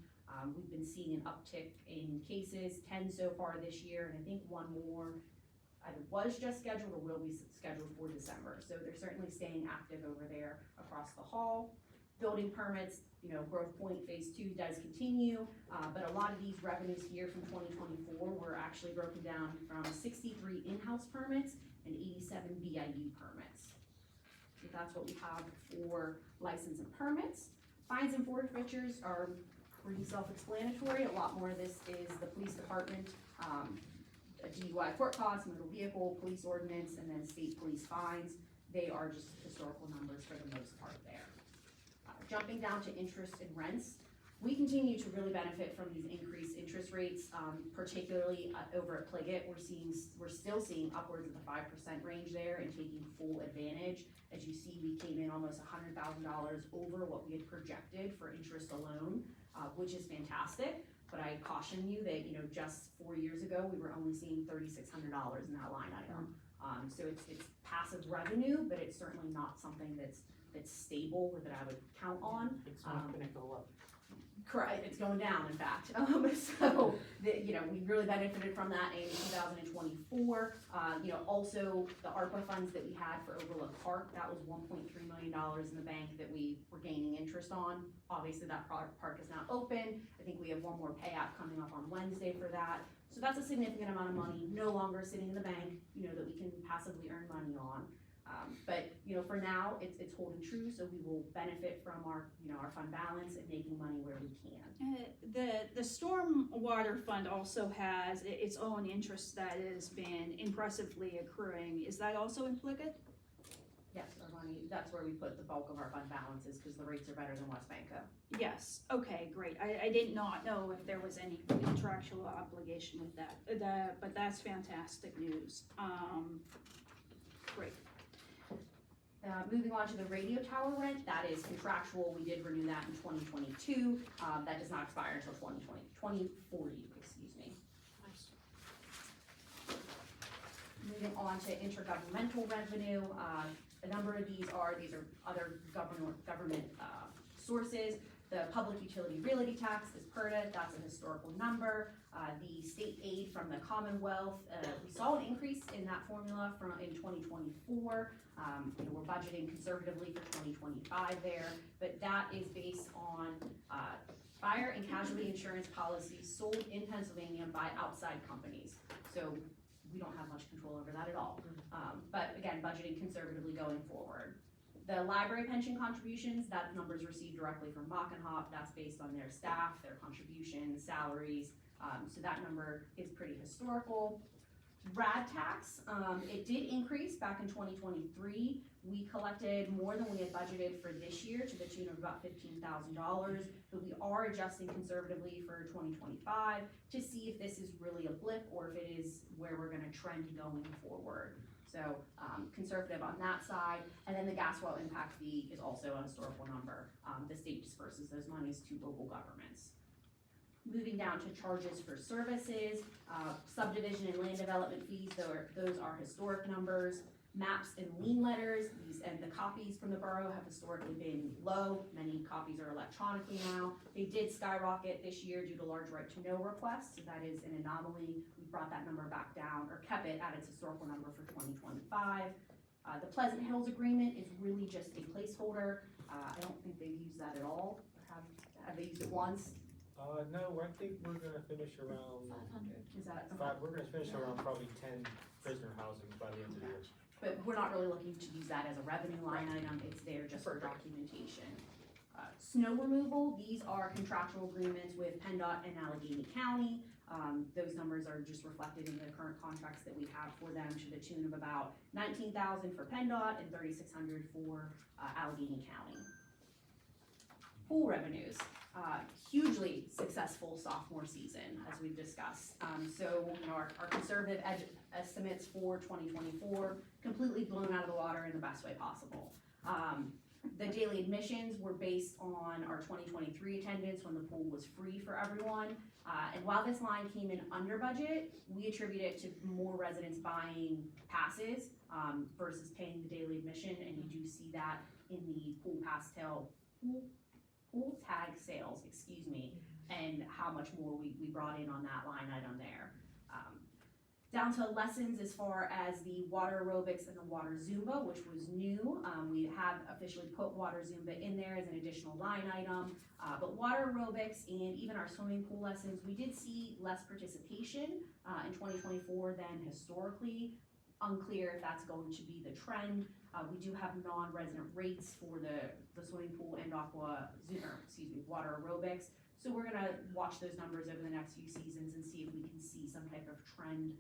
We've been seeing an uptick in cases, 10 so far this year, and I think 1 more either was just scheduled or will be scheduled for December. So they're certainly staying active over there across the hall. Building permits, Grove Point Phase 2 does continue, but a lot of these revenues here from 2024 were actually broken down from 63 in-house permits and 87 BIU permits. So that's what we have for license and permits. Fines and forfeitures are pretty self-explanatory. A lot more of this is the police department, a DUI court costs, motor vehicle, police ordinance, and then state police fines. They are just historical numbers for the most part there. Jumping down to interest and rents, we continue to really benefit from these increased interest rates, particularly over at Pliget. We're still seeing upwards of the 5% range there and taking full advantage. As you see, we came in almost $100,000 over what we had projected for interest alone, which is fantastic. But I caution you that, just 4 years ago, we were only seeing $3,600 in that line item. So it's passive revenue, but it's certainly not something that's stable or that I would count on. It's not gonna go up. Correct, it's going down, in fact. We really benefited from that in 2024. Also the ARPA funds that we had for Overlook Park, that was $1.3 million in the bank that we were gaining interest on. Obviously, that park is now open. I think we have one more payout coming up on Wednesday for that. So that's a significant amount of money, no longer sitting in the bank, that we can passively earn money on. But for now, it's holding true, so we will benefit from our fund balance and making money where we can. The storm water fund also has its own interest that has been impressively accruing. Is that also included? Yes, our money, that's where we put the bulk of our fund balances, because the rates are better than West Banco. Yes, okay, great. I did not know if there was any contractual obligation with that, but that's fantastic news. Great. Moving on to the radio tower rent, that is contractual, we did renew that in 2022, that does not expire until 2040, excuse me. Moving on to intergovernmental revenue, a number of these are other government sources. The public utility realty tax is PERTA, that's a historical number. The state aid from the Commonwealth, we saw an increase in that formula in 2024. We're budgeting conservatively for 2025 there, but that is based on fire and casualty insurance policies sold in Pennsylvania by outside companies. So we don't have much control over that at all. But again, budgeting conservatively going forward. The library pension contributions, that number is received directly from Mock and Hop. That's based on their staff, their contributions, salaries. So that number is pretty historical. RAD tax, it did increase back in 2023. We collected more than we had budgeted for this year to the tune of about $15,000, but we are adjusting conservatively for 2025 to see if this is really a blip or if it is where we're gonna trend going forward. So conservative on that side. And then the gas well impact fee is also a historical number. The state disperses those monies to local governments. Moving down to charges for services, subdivision and land development fees, those are historic numbers. Maps and lien letters, and the copies from the borough have historically been low. Many copies are electronically now. They did skyrocket this year due to large right to know requests. So that is an anomaly. We brought that number back down, or kept it at its historical number for 2025. The Pleasant Hills agreement is really just a placeholder. I don't think they've used that at all. Have they used it once? No, I think we're gonna finish around, 500. Is that? we're gonna finish around probably 10 prisoner housings by the end of the year. But we're not really looking to use that as a revenue line item, it's there just for documentation. Snow removal, these are contractual agreements with PennDOT and Allegheny County. Those numbers are just reflected in the current contracts that we have for them to the tune of about $19,000 for PennDOT and $3,600 for Allegheny County. Pool revenues. Hugely successful sophomore season, as we've discussed. Our conservative estimates for 2024 completely blown out of the water in the best way possible. The daily admissions were based on our 2023 attendance when the pool was free for everyone. And while this line came in under budget, we attribute it to more residents buying passes versus paying the daily admission, and you do see that in the pool tag sales, and how much more we brought in on that line item there. Down to lessons as far as the water aerobics and the water Zumba, which was new. We have officially put water Zumba in there as an additional line item. But water aerobics and even our swimming pool lessons, we did see less participation in 2024 than historically. Unclear if that's going to be the trend. We do have non-resident rates for the swimming pool and water aerobics. So we're gonna watch those numbers over the next few seasons and see if we can see some type of trend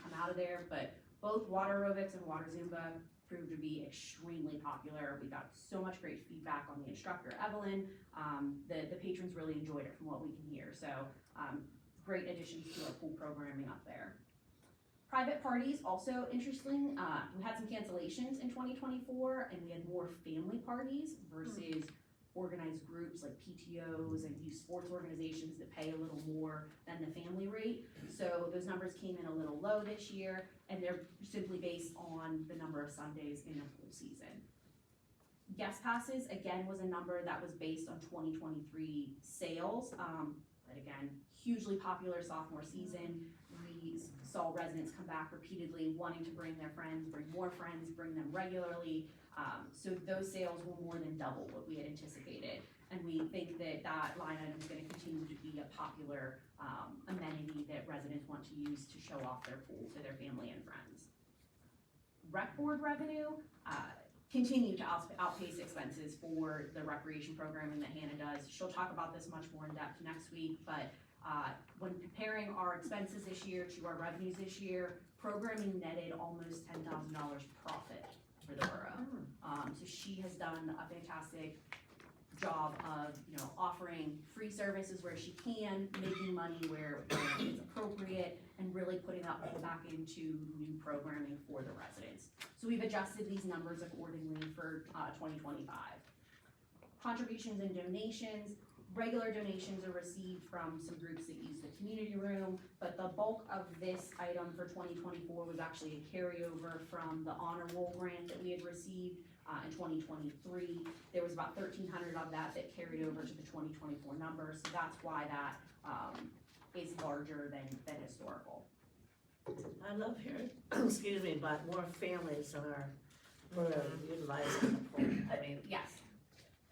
come out of there. But both water aerobics and water Zumba proved to be extremely popular. We got so much great feedback on the instructor, Evelyn. The patrons really enjoyed it from what we can hear. So great additions to our pool programming up there. Private parties, also interesting. We had some cancellations in 2024, and we had more family parties versus organized groups like PTOs and youth sports organizations that pay a little more than the family rate. So those numbers came in a little low this year, and they're simply based on the number of Sundays in a pool season. Guest passes, again, was a number that was based on 2023 sales, but again, hugely popular sophomore season. We saw residents come back repeatedly wanting to bring their friends, bring more friends, bring them regularly. So those sales were more than double what we had anticipated. And we think that that line item is gonna continue to be a popular amenity that residents want to use to show off their pool to their family and friends. Rec board revenue, continue to outpace expenses for the recreation programming that Hannah does. She'll talk about this much more in depth next week, but when comparing our expenses this year to our revenues this year, programming netted almost $10,000 profit for the borough. So she has done a fantastic job of, offering free services where she can, making money where it's appropriate, and really putting that all back into new programming for the residents. So we've adjusted these numbers accordingly for 2025. Contributions and donations. Regular donations are received from some groups that use the community room, but the bulk of this item for 2024 was actually a carryover from the honor roll grant that we had received in 2023. There was about 1,300 of that carried over to the 2024 numbers, so that's why that is larger than historical. I love hearing, excuse me, about more families in our borough utilizing the pool. I mean, Yes.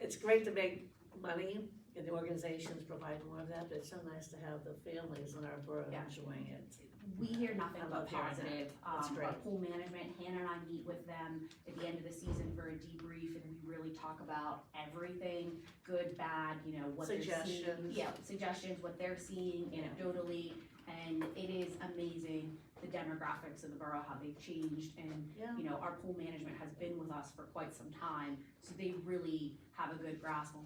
it's great to make money, and the organizations provide more of that, but it's so nice to have the families in our borough Yeah. enjoying it. We hear nothing I but love hearing that. positive. That's Our great. pool management, Hannah and I meet with them at the end of the season for a debrief, and we really talk about everything, good, bad, what they're seeing. Suggestions. Yeah, suggestions, what they're seeing anecdotally, and it is amazing the demographics of the borough, how they've changed, and Yeah. our pool management has been with us for quite some time, so they really have a good grasp on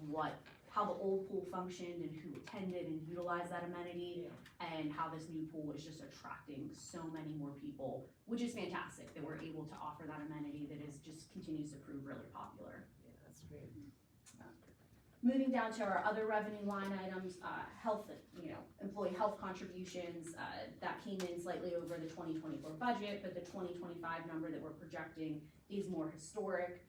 how the old pool functioned and who attended and utilized that amenity, and how this new pool is just attracting so many more people, which is fantastic that we're able to offer that amenity that just continues to prove really popular. Yeah, that's great. Moving down to our other revenue line items, health, employee health contributions, that came in slightly over the 2024 budget, but the 2025 number that we're projecting is more historic.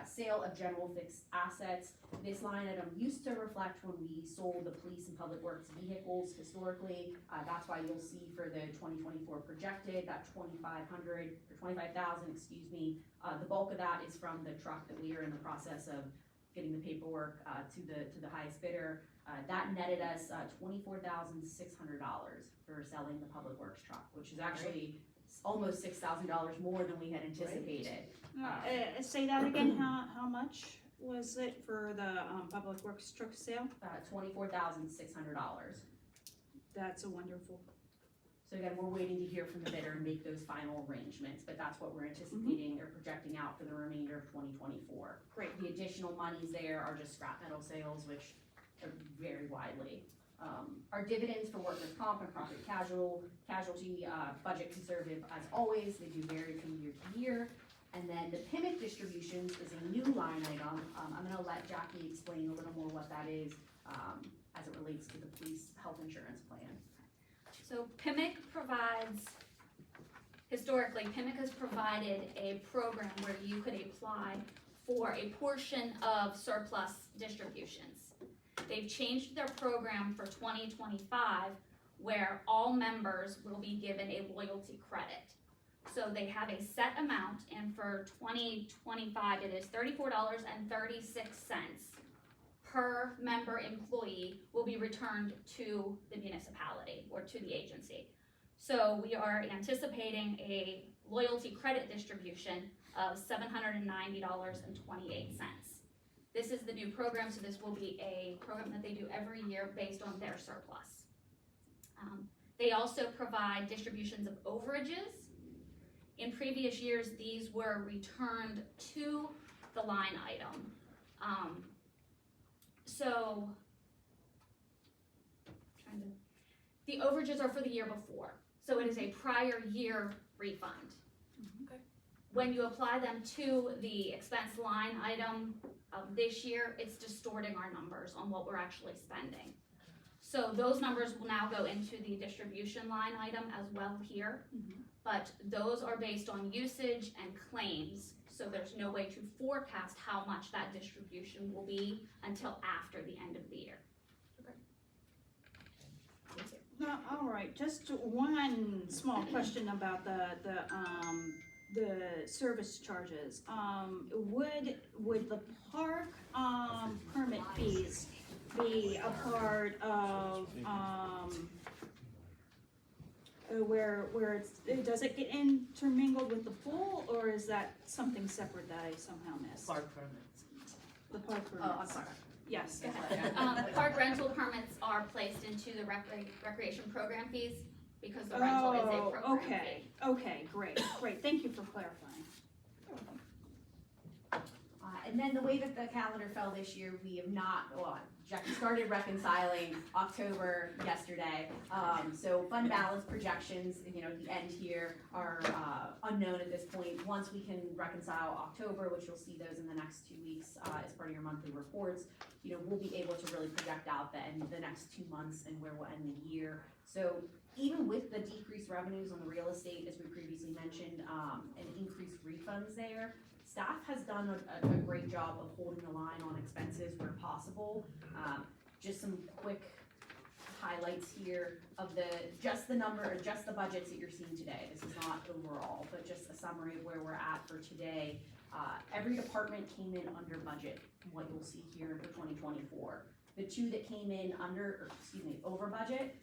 Sale of general fixed assets, this line item used to reflect when we sold the police and public works vehicles historically. That's why you'll see for the 2024 projected, that 2,500 or 25,000, excuse me. The bulk of that is from the truck that we are in the process of getting the paperwork to the highest bidder. That netted us $24,600 for selling the public works truck, which is actually almost $6,000 more than we had anticipated. Say that again, how much was it for the public works truck sale? $24,600. That's a wonderful. So again, we're waiting to hear from the bidder and make those final arrangements, but that's what we're anticipating or projecting out for the remainder of 2024. Great. The additional monies there are just scrap metal sales, which are very widely. Our dividends for workers' comp and property casualty, budget conservative as always, they do vary from year to year. And then the PIMIC distributions is a new line item. I'm gonna let Jackie explain a little more what that is, as it relates to the police health insurance plan. So PIMIC historically, PIMIC has provided a program where you could apply for a portion of surplus distributions. They've changed their program for 2025, where all members will be given a loyalty credit. So they have a set amount, and for 2025, it is $34.36 per member employee will be returned to the municipality or to the agency. So we are anticipating a loyalty credit distribution of $790.28. This is the new program, so this will be a program that they do every year based on their surplus. They also provide distributions of overages. In previous years, these were returned to the line item. The overages are for the year before, so it is a prior year refund. when you apply them to the expense line item of this year, it's distorting our numbers on what we're actually spending. So those numbers will now go into the distribution line item as well here, but those are based on usage and claims, so there's no way to forecast how much that distribution will be until after the end of the year. No, all right, just one small question about the service charges. Would the park, permit fees be a part of, where does it get intermingled with the pool, or is that something separate that I somehow missed? Park permits. The park permits? Oh, I'm sorry. Yes. Park rental permits are placed into the recreation program fees because the rental is a program fee. Okay, great, thank you for clarifying. And then the way that the calendar fell this year, we have not, well, Jackie started reconciling October yesterday. So fund balance projections, you know, at the end here are unknown at this point. Once we can reconcile October, which you'll see those in the next 2 weeks as part of your monthly reports, you know, we'll be able to really project out the next 2 months and where we'll end the year. So even with the decreased revenues on the real estate, as we previously mentioned, and increased refunds there, staff has done a great job of holding the line on expenses where possible. Just some quick highlights here of just the budgets that you're seeing today. This is not overall, but just a summary of where we're at for today. Every department came in under budget, what you'll see here for 2024. The two that came in over budget,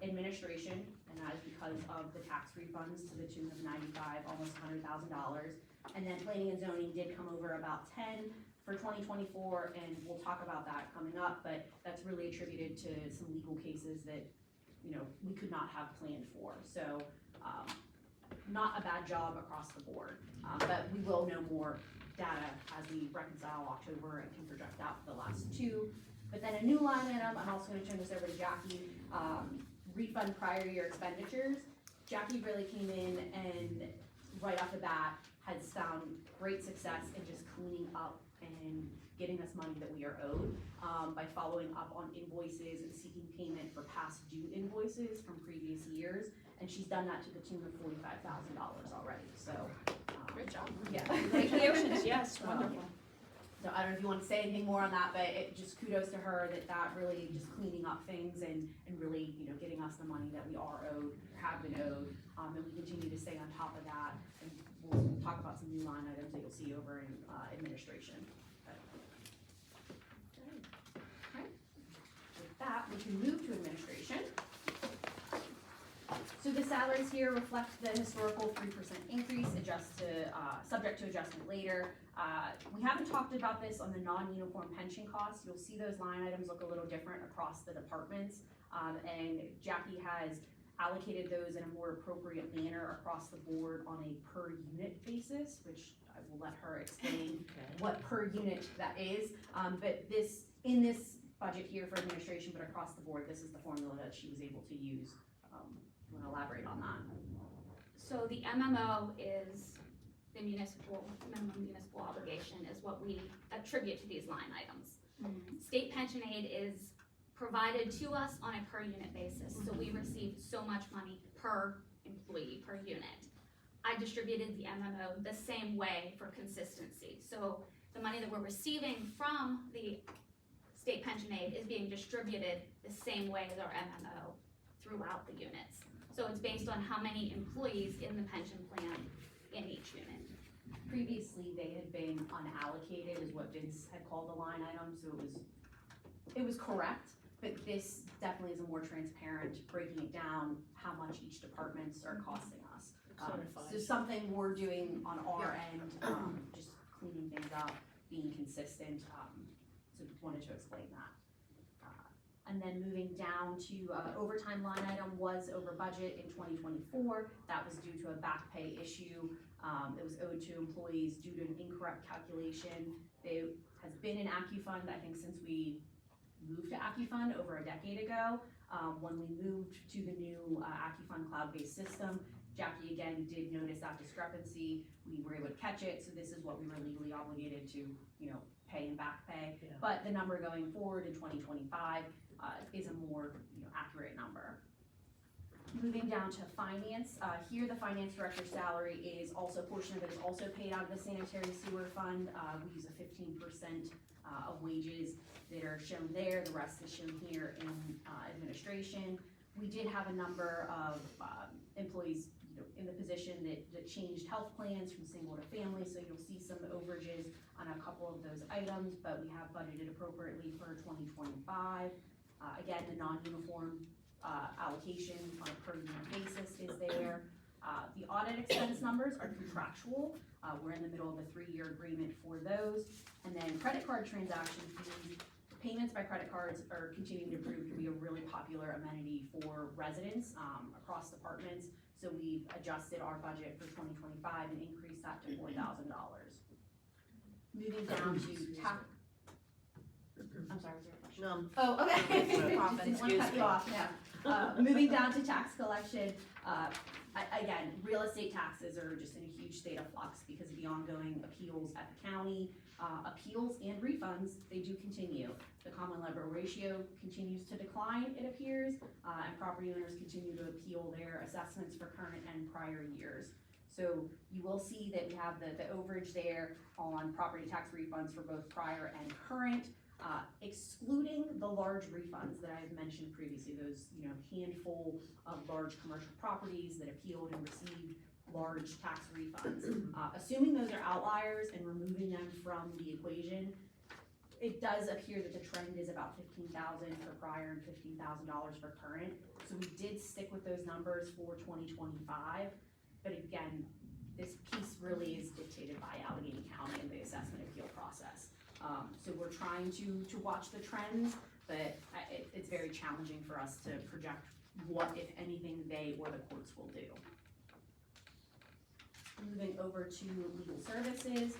administration, and that is because of the tax refunds to the tune of $95, almost $100,000. And then planning and zoning did come over about 10 for 2024, and we'll talk about that coming up, but that's really attributed to some legal cases that, you know, we could not have planned for. So, not a bad job across the board, but we will know more data as we reconcile October and can project out the last two. But then a new line item, I'm also gonna turn this over to Jackie, refund prior year expenditures. Jackie really came in and right off the bat has found great success in just cleaning up and getting us money that we are owed, by following up on invoices and seeking payment for past due invoices from previous years. And she's done that to the tune of $45,000 already, so. Great job. Yeah. Congratulations, yes, wonderful. So I don't know if you want to say anything more on that, but it just kudos to her that really just cleaning up things and really, you know, getting us the money that we are owed, have been owed, and we continue to stay on top of that. And we'll talk about some new line items that you'll see over in administration. Okay. With that, we can move to administration. So the salaries here reflect the historical 3% increase, subject to adjustment later. We haven't talked about this on the non-uniform pension costs. You'll see those line items look a little different across the departments. And Jackie has allocated those in a more appropriate manner across the board on a per unit basis, which I will let her explain what per unit that is. But in this budget here for administration, but across the board, this is the formula that she was able to use. You want to elaborate on that? So the MMO is the minimum municipal obligation is what we attribute to these line items. State pension aid is provided to us on a per unit basis. So we receive so much money per employee, per unit. I distributed the MMO the same way for consistency. So the money that we're receiving from the state pension aid is being distributed the same way as our MMO throughout the units. So it's based on how many employees in the pension plan in each unit. Previously, they had been unallocated, is what Vince had called the line item, so it was correct, but this definitely is a more transparent, breaking it down, how much each departments are costing us. So something we're doing on our end, just cleaning things up, being consistent, so wanted to explain that. And then moving down to overtime line item was over budget in 2024. That was due to a back pay issue. It was owed to employees due to an incorrect calculation. It has been in AccuFund, I think, since we moved to AccuFund over a decade ago. When we moved to the new AccuFund cloud-based system, Jackie again did notice that discrepancy, we were able to catch it, so this is what we were legally obligated to, pay and back pay. Yeah. But the number going forward in 2025 is a more, accurate number. Moving down to finance, here the finance director's salary is also, a portion of it is also paid out of the sanitary sewer fund. We use a 15% of wages that are shown there, the rest is shown here in administration. We did have a number of employees, in the position that changed health plans from single to family, so you'll see some overages on a couple of those items, but we have budgeted appropriately for 2025. Again, the non-uniform allocation on a per unit basis is there. The audit expense numbers are contractual. We're in the middle of a 3-year agreement for those. And then credit card transaction fees, payments by credit cards are continuing to prove to be a really popular amenity for residents across departments. So we've adjusted our budget for 2025 and increased that to $4,000. Moving down to tax. I'm sorry, was there a question? No, Oh, okay. Didn't want to Excuse cut me. you off, yeah. Moving down to tax collection, again, real estate taxes are just in a huge state of flux because of the ongoing appeals at the county. Appeals and refunds, they do continue. The common level ratio continues to decline, it appears, and property owners continue to appeal their assessments for current and prior years. So you will see that we have the overage there on property tax refunds for both prior and current. Excluding the large refunds that I've mentioned previously, those handful of large commercial properties that appealed and received large tax refunds. Assuming those are outliers and removing them from the equation, it does appear that the trend is about $15,000 for prior and $15,000 for current. So we did stick with those numbers for 2025, but again, this piece really is dictated by Allegheny County and the assessment appeal process. So we're trying to watch the trends, but it's very challenging for us to project what, if anything, they or the courts will do. Moving over to legal services,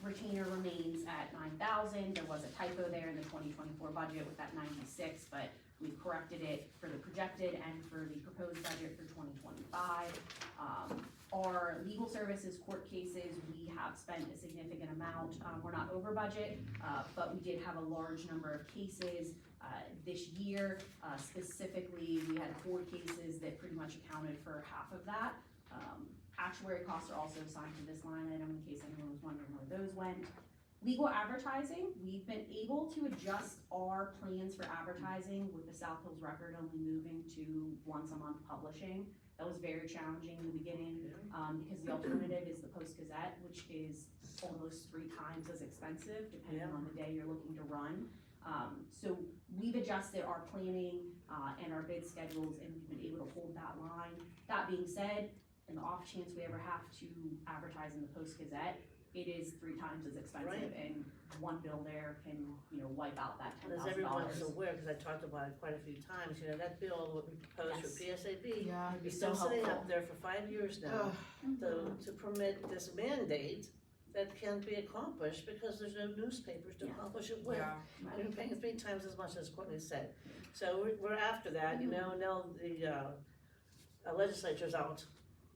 retainer remains at $9,000. There was a typo there in the 2024 budget with that 96, but we've corrected it for the projected and for the proposed budget for 2025. Our legal services court cases, we have spent a significant amount. We're not over budget, but we did have a large number of cases this year. Specifically, we had 4 cases that pretty much accounted for half of that. Actuary costs are also assigned to this line item in case anyone was wondering where those went. Legal advertising, we've been able to adjust our plans for advertising with the South Hills Record only moving to once a month publishing. That was very challenging in the beginning because the alternative is the Post Gazette, which is almost 3 times as expensive depending on the day you're looking to run. So we've adjusted our planning and our bid schedules, and we've been able to hold that line. That being said, in the off chance we ever have to advertise in the Post Gazette, it is 3 times as expensive, and one bill there can, wipe out that $10,000. as everyone's aware, because I talked about it quite a few times, that bill, what we proposed for PSAB, Yeah, is so still sitting helpful. up there for 5 years now, to permit this mandate that can't be accomplished because there's no newspapers to accomplish it with. And we're paying 3 times as much as Courtney said. So we're after that, now the legislature's out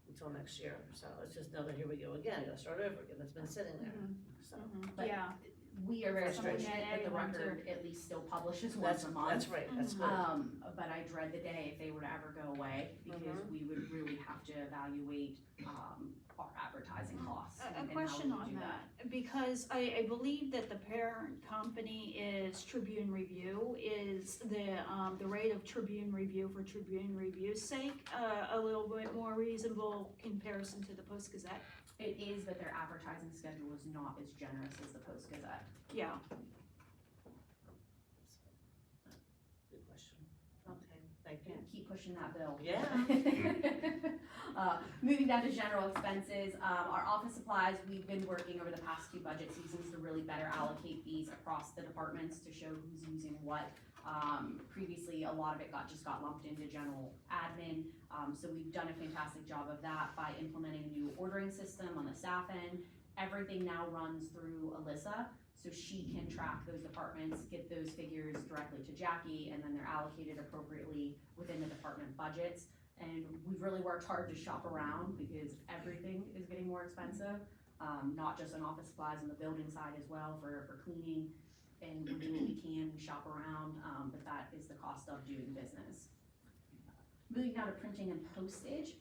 until next year, so it's just know that here we go again, gotta start over again, it's been sitting there, so. But Yeah. we are very Frustration. fortunate that the Everyone record at least still publishes once That's, a month. that's right, that's good. But I dread the day if they were to ever go away, because we would really have to evaluate, our advertising costs A and how we question would on do that, because I believe that the parent company is Tribune Review. Is the rate of Tribune Review for Tribune Review's sake a little bit more reasonable comparison to the Post Gazette? It is, but their advertising schedule is not as generous as the Post Gazette. Yeah. Good question. Okay, thank you. Keep pushing that bill. Yeah. Moving down to general expenses, our office supplies, we've been working over the past 2 budget seasons to really better allocate these across the departments to show who's using what. Previously, a lot of it just got lumped into general admin, so we've done a fantastic job of that by implementing a new ordering system on the staff end. Everything now runs through Alyssa, so she can track those departments, get those figures directly to Jackie, and then they're allocated appropriately within the department budgets. And we've really worked hard to shop around because everything is getting more expensive. Not just on office supplies, on the building side as well for cleaning. And we do what we can, we shop around, but that is the cost of doing business. Moving now to printing and postage,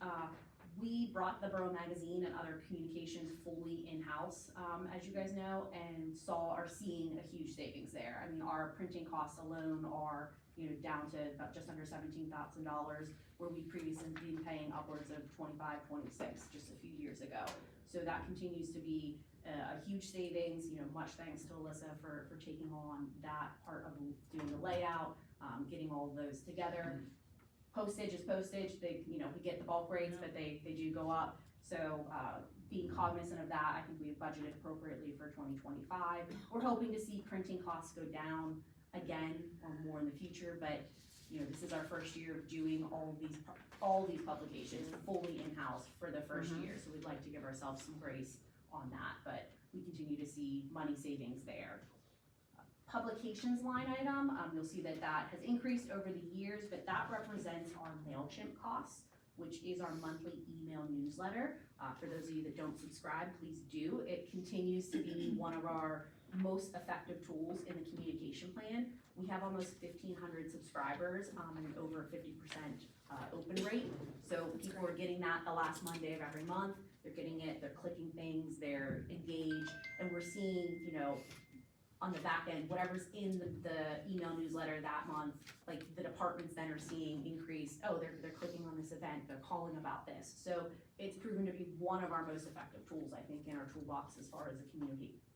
we brought the Borough Magazine and other communications fully in-house, as you guys know, and are seeing a huge savings there. I mean, our printing costs alone are, down to about just under $17,000, where we previously been paying upwards of 25, 26 just a few years ago. So that continues to be a huge savings, much thanks to Alyssa for taking on that part of doing the layout, getting all of those together. Postage is postage, we get the bulk rates, but they do go up. So being cognizant of that, I think we have budgeted appropriately for 2025. We're hoping to see printing costs go down again or more in the future, but this is our first year of doing all these publications fully in-house for the first year. So we'd like to give ourselves some grace on that, but we continue to see money savings there. Publications line item, you'll see that has increased over the years, but that represents our MailChimp costs, which is our monthly email newsletter. For those of you that don't subscribe, please do. It continues to be one of our most effective tools in the communication plan. We have almost 1,500 subscribers and over 50% open rate. So people are getting that the last Monday of every month. They're getting it, they're clicking things, they're engaged, and we're seeing, on the back end, whatever's in the email newsletter that month, like the departments then are seeing increased, they're clicking on this event, they're calling about this. So it's proven to be one of our most effective tools, I think, in our toolbox as far as the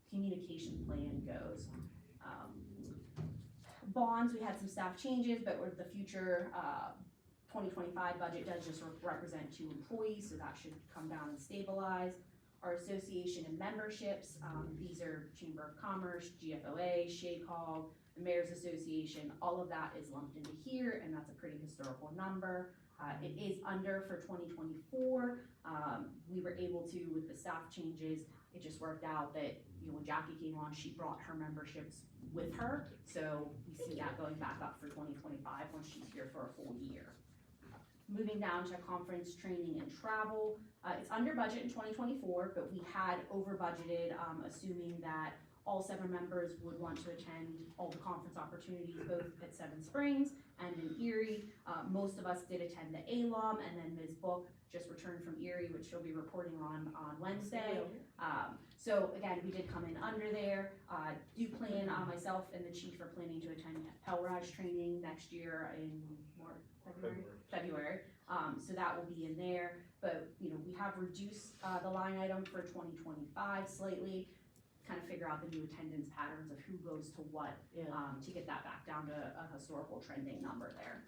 communication plan goes. Bonds, we had some staff changes, but with the future 2025 budget does just represent 2 employees, so that should come down and stabilize. Our association and memberships, these are Chamber of Commerce, GFOA, SHACOG, the Mayor's Association, all of that is lumped into here, and that's a pretty historical number. It is under for 2024. We were able to, with the staff changes, it just worked out that, when Jackie came on, she brought her memberships with her, so we see that going back up for 2025 once she's here for a full year. Moving down to conference, training, and travel. It's under budget in 2024, but we had over budgeted, assuming that all 7 members would want to attend all the conference opportunities, both at Seven Springs and in Erie. Most of us did attend the ALOM, and then Ms. Book just returned from Erie, which she'll be reporting on Wednesday. So again, we did come in under there. Do plan, myself and the chief are planning to attend Pell Rise training next year in February. So that will be in there, but we have reduced the line item for 2025 slightly, kind of figure out the new attendance patterns of who goes to what, to get that back down to a historical trending number there.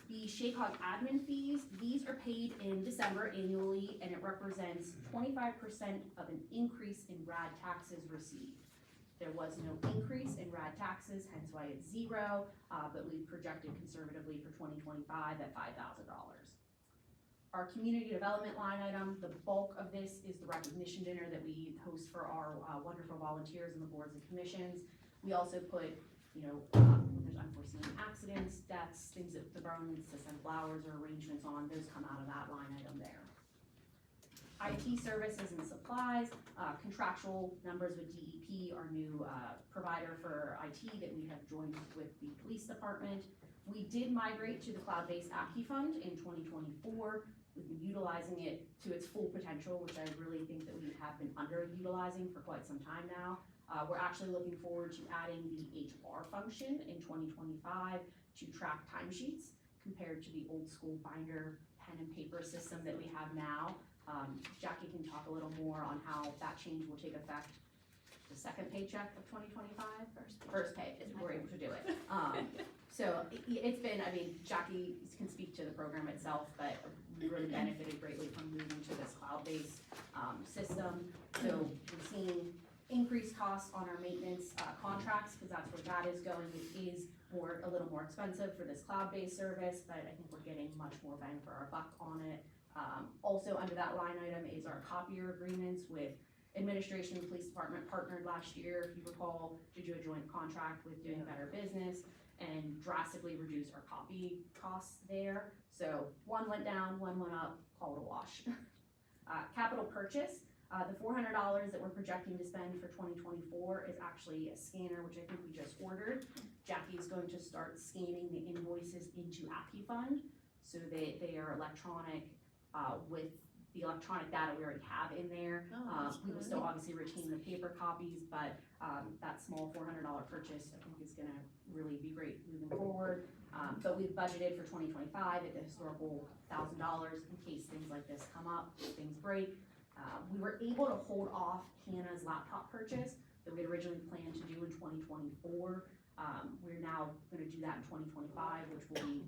The SHACOG admin fees, these are paid in December annually, and it represents 25% of an increase in RAD taxes received. There was no increase in RAD taxes, hence why it's 0, but we projected conservatively for 2025 at $5,000. Our community development line item, the bulk of this is the recognition dinner that we host for our wonderful volunteers and the boards and commissions. We also put, there's unforeseen accidents, deaths, things that the borough needs to send flowers or arrangements on, those come out of that line item there. IT services and supplies, contractual numbers with DEP, our new provider for IT that we have joined with the police department. We did migrate to the cloud-based Apkey Fund in 2024. We've been utilizing it to its full potential, which I really think that we have been underutilizing for quite some time now. We're actually looking forward to adding the HR function in 2025 to track timesheets compared to the old school binder, pen and paper system that we have now. Jackie can talk a little more on how that change will take effect the second paycheck of 2025. First pay is we're able to do it. So it's been, Jackie can speak to the program itself, but we really benefited greatly from moving to this cloud-based system. So we're seeing increased costs on our maintenance contracts, because that's where that is going. It is a little more expensive for this cloud-based service, but I think we're getting much more bang for our buck on it. Also under that line item is our copier agreements with administration and police department partnered last year, if you recall, to do a joint contract with Doing Better Business and drastically reduce our copy costs there. So one went down, one went up, call it a wash. Capital purchase, the $400 that we're projecting to spend for 2024 is actually a scanner, which I think we just ordered. Jackie is going to start scanning the invoices into AccuFund, so they are electronic with the electronic data we already have in there. We will still obviously retain the paper copies, but that small $400 purchase I think is gonna really be great moving forward. But we've budgeted for 2025 at the historical $1,000 in case things like this come up, things break. We were able to hold off Hannah's laptop purchase that we had originally planned to do in 2024. We're now gonna do that in 2025, which will be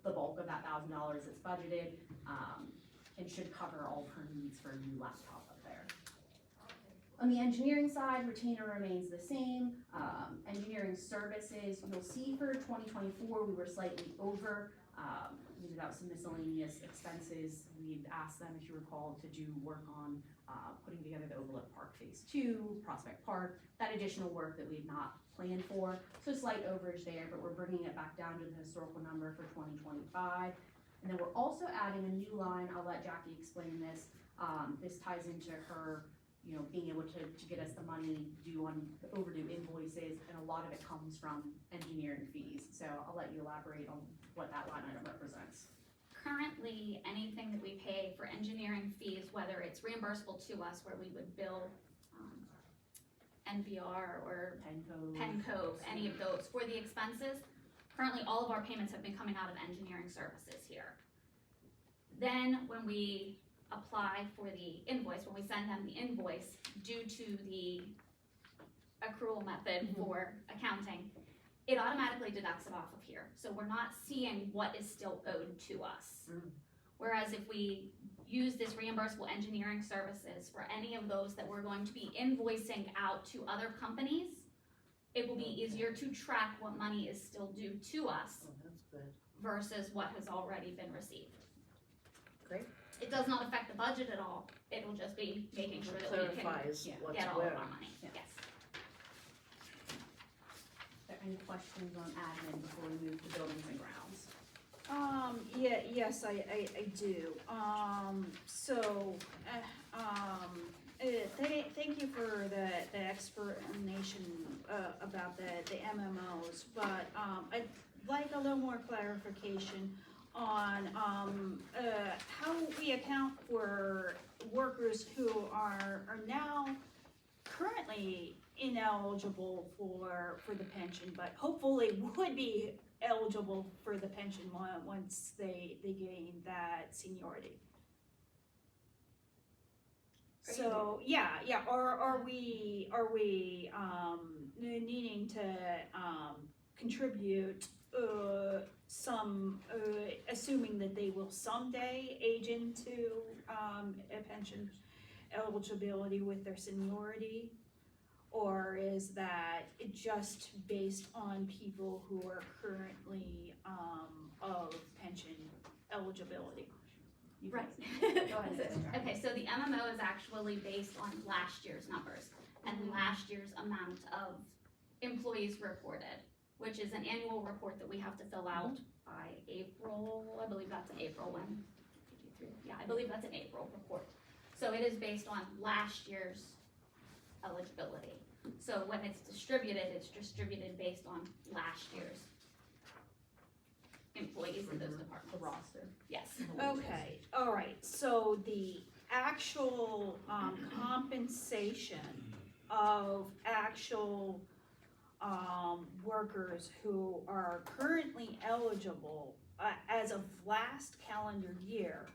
the bulk of that $1,000 that's budgeted, and should cover all of her needs for a new laptop up there. On the engineering side, retainer remains the same. Engineering services, you'll see for 2024, we were slightly over. We did have some miscellaneous expenses. We'd asked them, if you recall, to do work on putting together the Overlook Park Phase 2, Prospect Park, that additional work that we had not planned for. So slight overage there, but we're bringing it back down to the historical number for 2025. And then we're also adding a new line. I'll let Jackie explain this. This ties into her, being able to get us the money due on overdue invoices, and a lot of it comes from engineering fees. So I'll let you elaborate on what that line item represents. Currently, anything that we pay for engineering fees, whether it's reimbursable to us, where we would bill NVR or Penco, any of those for the expenses, currently all of our payments have been coming out of engineering services here. Then when we apply for the invoice, when we send them the invoice, due to the accrual method for accounting, it automatically deducts it off of here. So we're not seeing what is still owed to us. Whereas if we use this reimbursable engineering services for any of those that we're going to be invoicing out to other companies, it will be easier to track what money is still due to us That's good. versus what has already been received. Great. It does not affect the budget at all. It will just be making sure that we can Clarifies what's get all where. of our money, yes. Are there any questions on admin before we move to buildings and grounds? Yes, I do. Thank you for the explanation, about the MMOs, but, I'd like a little more clarification on, how we account for workers who are now currently ineligible for the pension, but hopefully would be eligible for the pension once they gain that seniority. So, are we needing to, contribute, some, assuming that they will someday age into, a pension eligibility with their seniority? Or is that just based on people who are currently, of pension eligibility? Right. Go ahead. Okay, so the MMO is actually based on last year's numbers and last year's amount of employees reported, which is an annual report that we have to fill out by April. I believe that's in April I believe that's an April report. So it is based on last year's eligibility. So when it's distributed based on last year's employees in those departments. The roster. Yes. Okay, all right, so the actual, compensation of actual, workers who are currently eligible, as of last calendar year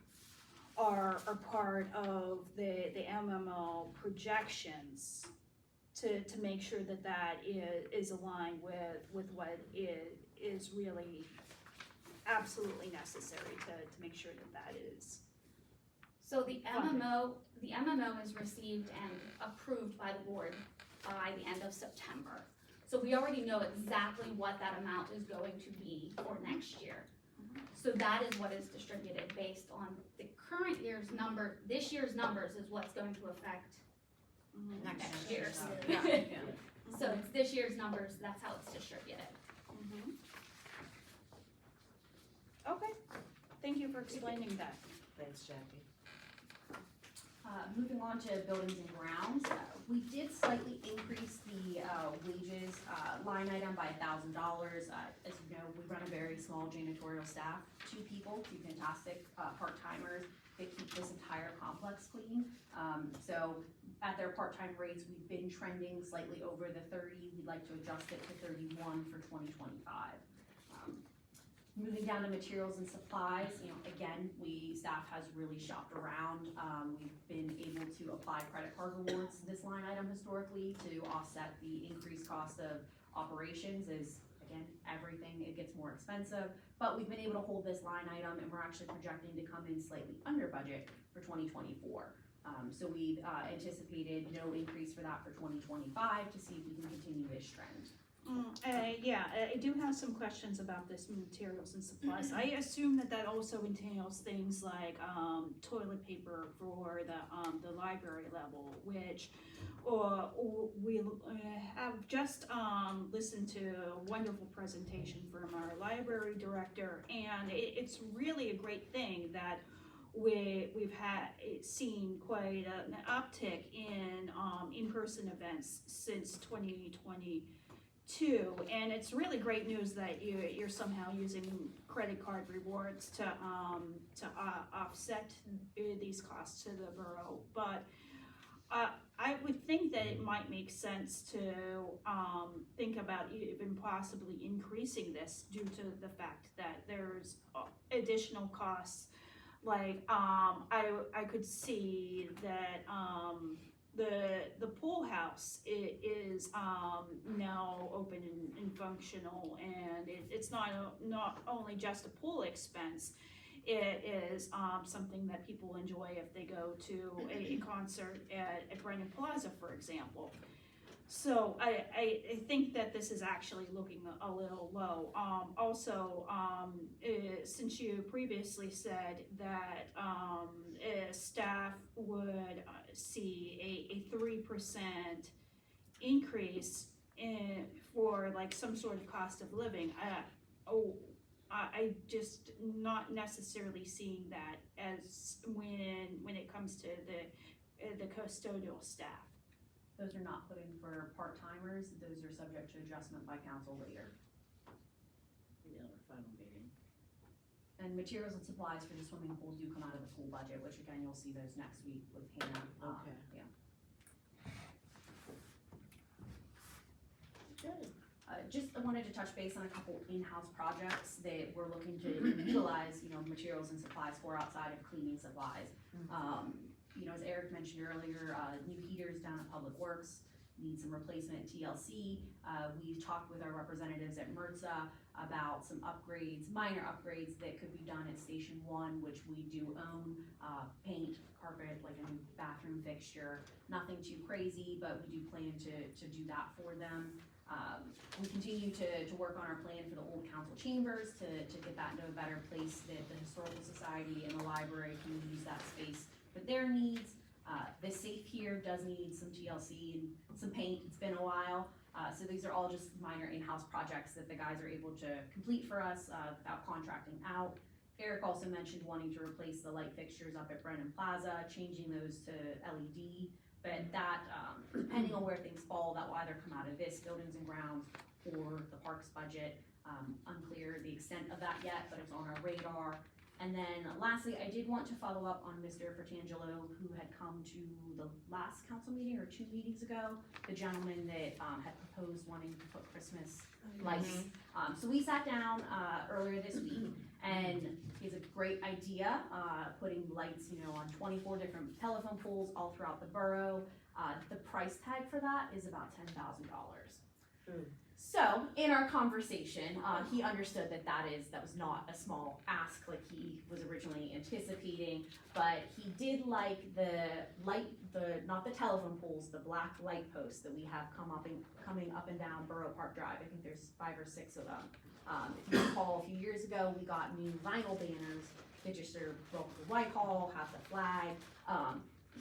are part of the MMO projections to make sure that is aligned with what is really absolutely necessary to make sure that is. So the MMO is received and approved by the board by the end of September. So we already know exactly what that amount is going to be for next year. So that is what is distributed based on the current year's number. This year's numbers is what's going to affect next year's. Yeah, yeah. So it's this year's numbers, that's how it's distributed. Mhm. Okay, thank you for explaining that. Thanks, Jackie. Moving on to buildings and grounds, we did slightly increase the wages line item by $1,000. As you know, we run a very small janitorial staff, 2 people, 2 fantastic part-timers that keep this entire complex clean. So at their part-time rates, we've been trending slightly over the 30. We'd like to adjust it to 31 for 2025. Moving down to materials and supplies, again, staff has really shopped around. We've been able to apply credit card rewards to this line item historically to offset the increased cost of operations as, again, everything, it gets more expensive. But we've been able to hold this line item and we're actually projecting to come in slightly under budget for 2024. So we've anticipated no increase for that for 2025 to see if we can continue this trend. Yeah, I do have some questions about this materials and supplies. I assume that also entails things like toilet paper for the library level, which we have just listened to a wonderful presentation from our library director, and it's really a great thing that we've seen quite an uptick in in-person events since 2022, and it's really great news that you're somehow using credit card rewards to offset these costs to the borough. But I would think that it might make sense to think about even possibly increasing this due to the fact that there's additional costs. Like, I could see that, the pool house is, now open and functional, and it's not only just a pool expense, it is, something that people enjoy if they go to a concert at Brennan Plaza, for example. So I think that this is actually looking a little low. Since you previously said that staff would see a 3% increase for like some sort of cost of living, I just not necessarily seeing that as when it comes to the custodial staff. Those are not put in for part-timers, those are subject to adjustment by council later. Yeah, our final meeting. And materials and supplies for the swimming pool do come out of the pool budget, which again, you'll see those next week with Hannah. Okay. Yeah. Good. Just wanted to touch base on a couple in-house projects that we're looking to utilize, materials and supplies for outside of cleaning supplies. As Eric mentioned earlier, new heaters down at Public Works need some replacement TLC. We've talked with our representatives at MRTSA about some upgrades, minor upgrades that could be done at Station 1, which we do own, paint, carpet, like a new bathroom fixture, nothing too crazy, but we do plan to do that for them. We continue to work on our plan for the old council chambers to get that into a better place that the Historical Society and the library can use that space for their needs. The safe here does need some TLC and some paint. It's been a while. So these are all just minor in-house projects that the guys are able to complete for us without contracting out. Eric also mentioned wanting to replace the light fixtures up at Brennan Plaza, changing those to LED. But that, depending on where things fall, that will either come out of this buildings and grounds or the parks budget. Unclear the extent of that yet, but it's on our radar. And then lastly, I did want to follow up on Mr. Fratangelo, who had come to the last council meeting or 2 meetings ago, the gentleman that had proposed wanting to put Christmas lights. So we sat down earlier this week, and he has a great idea, putting lights, on 24 different telephone poles all throughout the borough. The price tag for that is about $10,000. So, in our conversation, he understood that was not a small ask like he was originally anticipating, but he did like not the telephone poles, the black light posts that we have coming up and down Borough Park Drive. I think there's 5 or 6 of them. If you recall, a few years ago, we got new vinyl banners that just sort of broke the Whitehall, have the flag.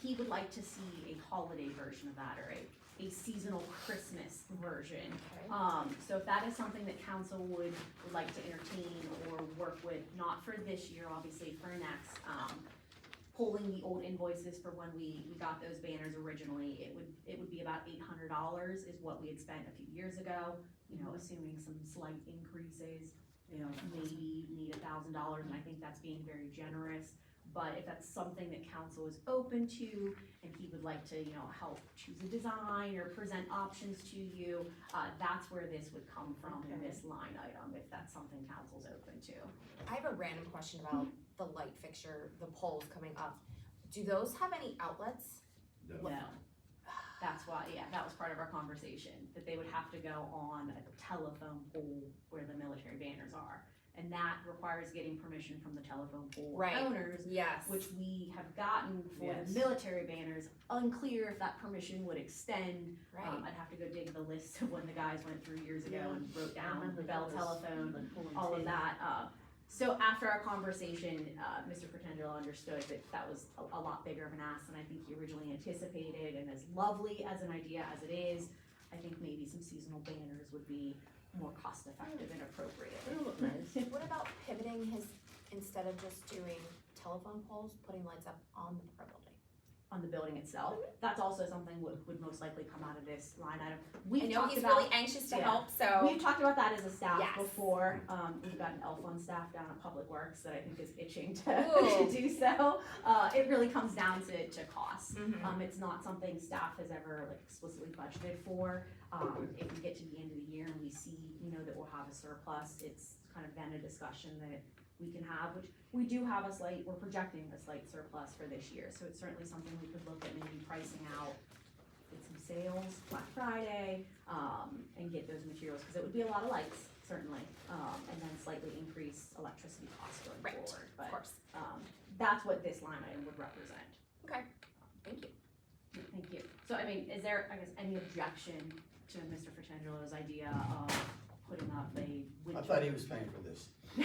he would like to see a holiday version of that, or a seasonal Christmas version. So if that is something that council would like to entertain or work with, not for this year, obviously for next, pulling the old invoices for when we got those banners originally, it would be about $800 is what we had spent a few years ago, you know, assuming some slight increases, you know, maybe need $1,000, and I think that's being very generous. But if that's something that council is open to, and he would like to, you know, help choose a design or present options to you, that's where this would come from in this line item, if that's something council's open to. I have a random question about the light fixture, the poles coming up. Do those have any outlets? No. That's why, yeah, that was part of our conversation, that they would have to go on a telephone pole where the military banners are. And that requires getting permission from the telephone pole owners, Yes. which we have gotten for Yes. the military banners. Unclear if that permission would extend. Right. I'd have to go dig the list of when the guys went through years ago Yeah. and wrote I down remember the bell those. telephone, Pulling all of teeth. that. So after our conversation, Mr. Fratangelo understood that was a lot bigger of an ask than I think he originally anticipated, and as lovely as an idea as it is, I think maybe some seasonal banners would be more cost effective and appropriate. It'll look nice. What about pivoting his, instead of just doing telephone poles, putting lights up on the building? On the building itself, that's also something would most likely come out of this line item. I We've know talked he's about, really anxious to yeah. help, so. we've talked about that as a staff Yes. before. We've got an elf on staff down at Public Works that I think is itching to, Ooh. to do so. It really comes down to cost. Mhm. It's not something staff has ever like explicitly budgeted for. If we get to the end of the year and we see, you know, that we'll have a surplus, it's kind of then a discussion that we can have, which we do have we're projecting a slight surplus for this year. So it's certainly something we could look at maybe pricing out, get some sales, Black Friday, and get those materials, because it would be a lot of lights, certainly, and then slightly increase electricity costs going Right, forward. of But course. that's what this line item would represent. Okay, thank you. Thank you. So, I mean, is there, I guess, any objection to Mr. Fratangelo's idea of putting up a winter? I thought he was paying for this. I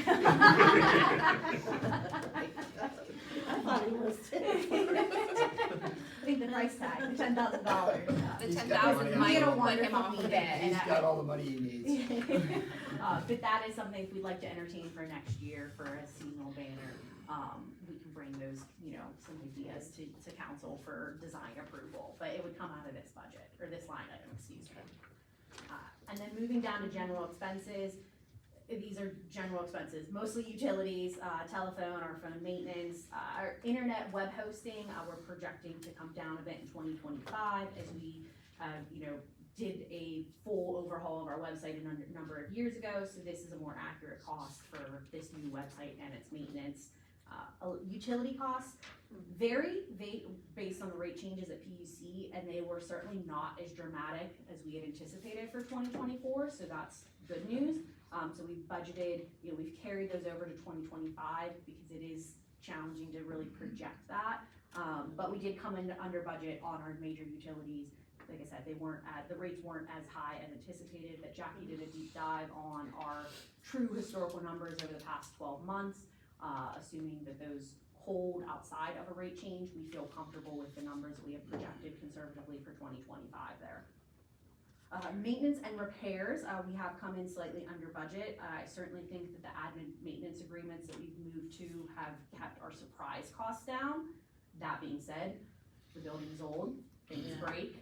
thought he was too. I think the price tag, the $10,000. The He's got 10,000 money. might We had a put him wonderful off a meeting, bit. and He's got all the money he needs. But that is something we'd like to entertain for next year for a seasonal banner. We can bring those, you know, some ideas to council for design approval, but it would come out of this budget, or this line item, excuse me. And then moving down to general expenses, these are general expenses, mostly utilities, telephone, our phone maintenance, our internet web hosting, we're projecting to come down a bit in 2025 as we, you know, did a full overhaul of our website a number of years ago, so this is a more accurate cost for this new website and its maintenance. Utility costs vary based on the rate changes at PUC, and they were certainly not as dramatic as we had anticipated for 2024, so that's good news. So we've budgeted, you know, we've carried those over to 2025 because it is challenging to really project that. But we did come in under budget on our major utilities. Like I said, the rates weren't as high as anticipated, but Jackie did a deep dive on our true historical numbers over the past 12 months. Assuming that those hold outside of a rate change, we feel comfortable with the numbers we have projected conservatively for 2025 there. Maintenance and repairs, we have come in slightly under budget. I certainly think that the admin maintenance agreements that we've moved to have kept our surprise costs down. That being said, the building is old, things break.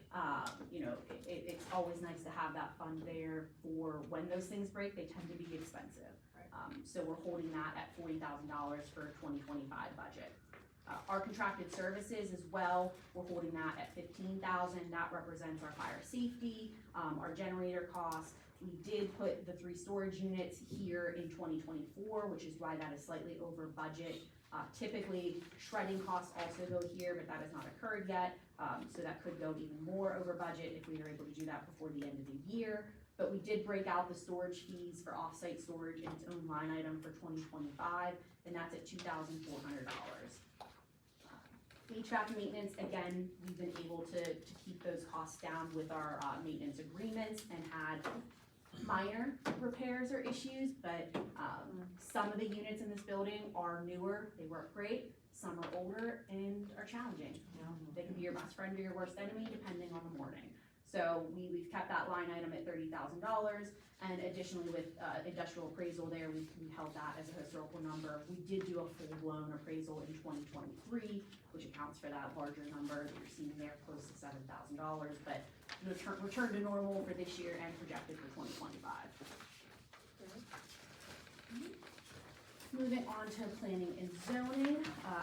You know, it's always nice to have that fund there for when those things break, they tend to be expensive. So we're holding that at $40,000 for 2025 budget. Our contracted services as well, we're holding that at $15,000. That represents our fire safety, our generator costs. We did put the 3 storage units here in 2024, which is why that is slightly over budget. Typically, shredding costs also go here, but that has not occurred yet. So that could go even more over budget if we are able to do that before the end of the year. But we did break out the storage fees for off-site storage in its own line item for 2025, and that's at $2,400. HVAC maintenance, again, we've been able to keep those costs down with our maintenance agreements and had minor repairs or issues, but, some of the units in this building are newer, they work great. Some are older and are challenging, you know, they can be your best friend or your worst enemy depending on the morning. So we've kept that line item at $30,000, and additionally with, industrial appraisal there, we held that as a historical number. We did do a full-blown appraisal in 2023, which accounts for that larger number that you're seeing there, close to $7,000, but return to normal for this year and projected for 2025. Moving on to planning and zoning,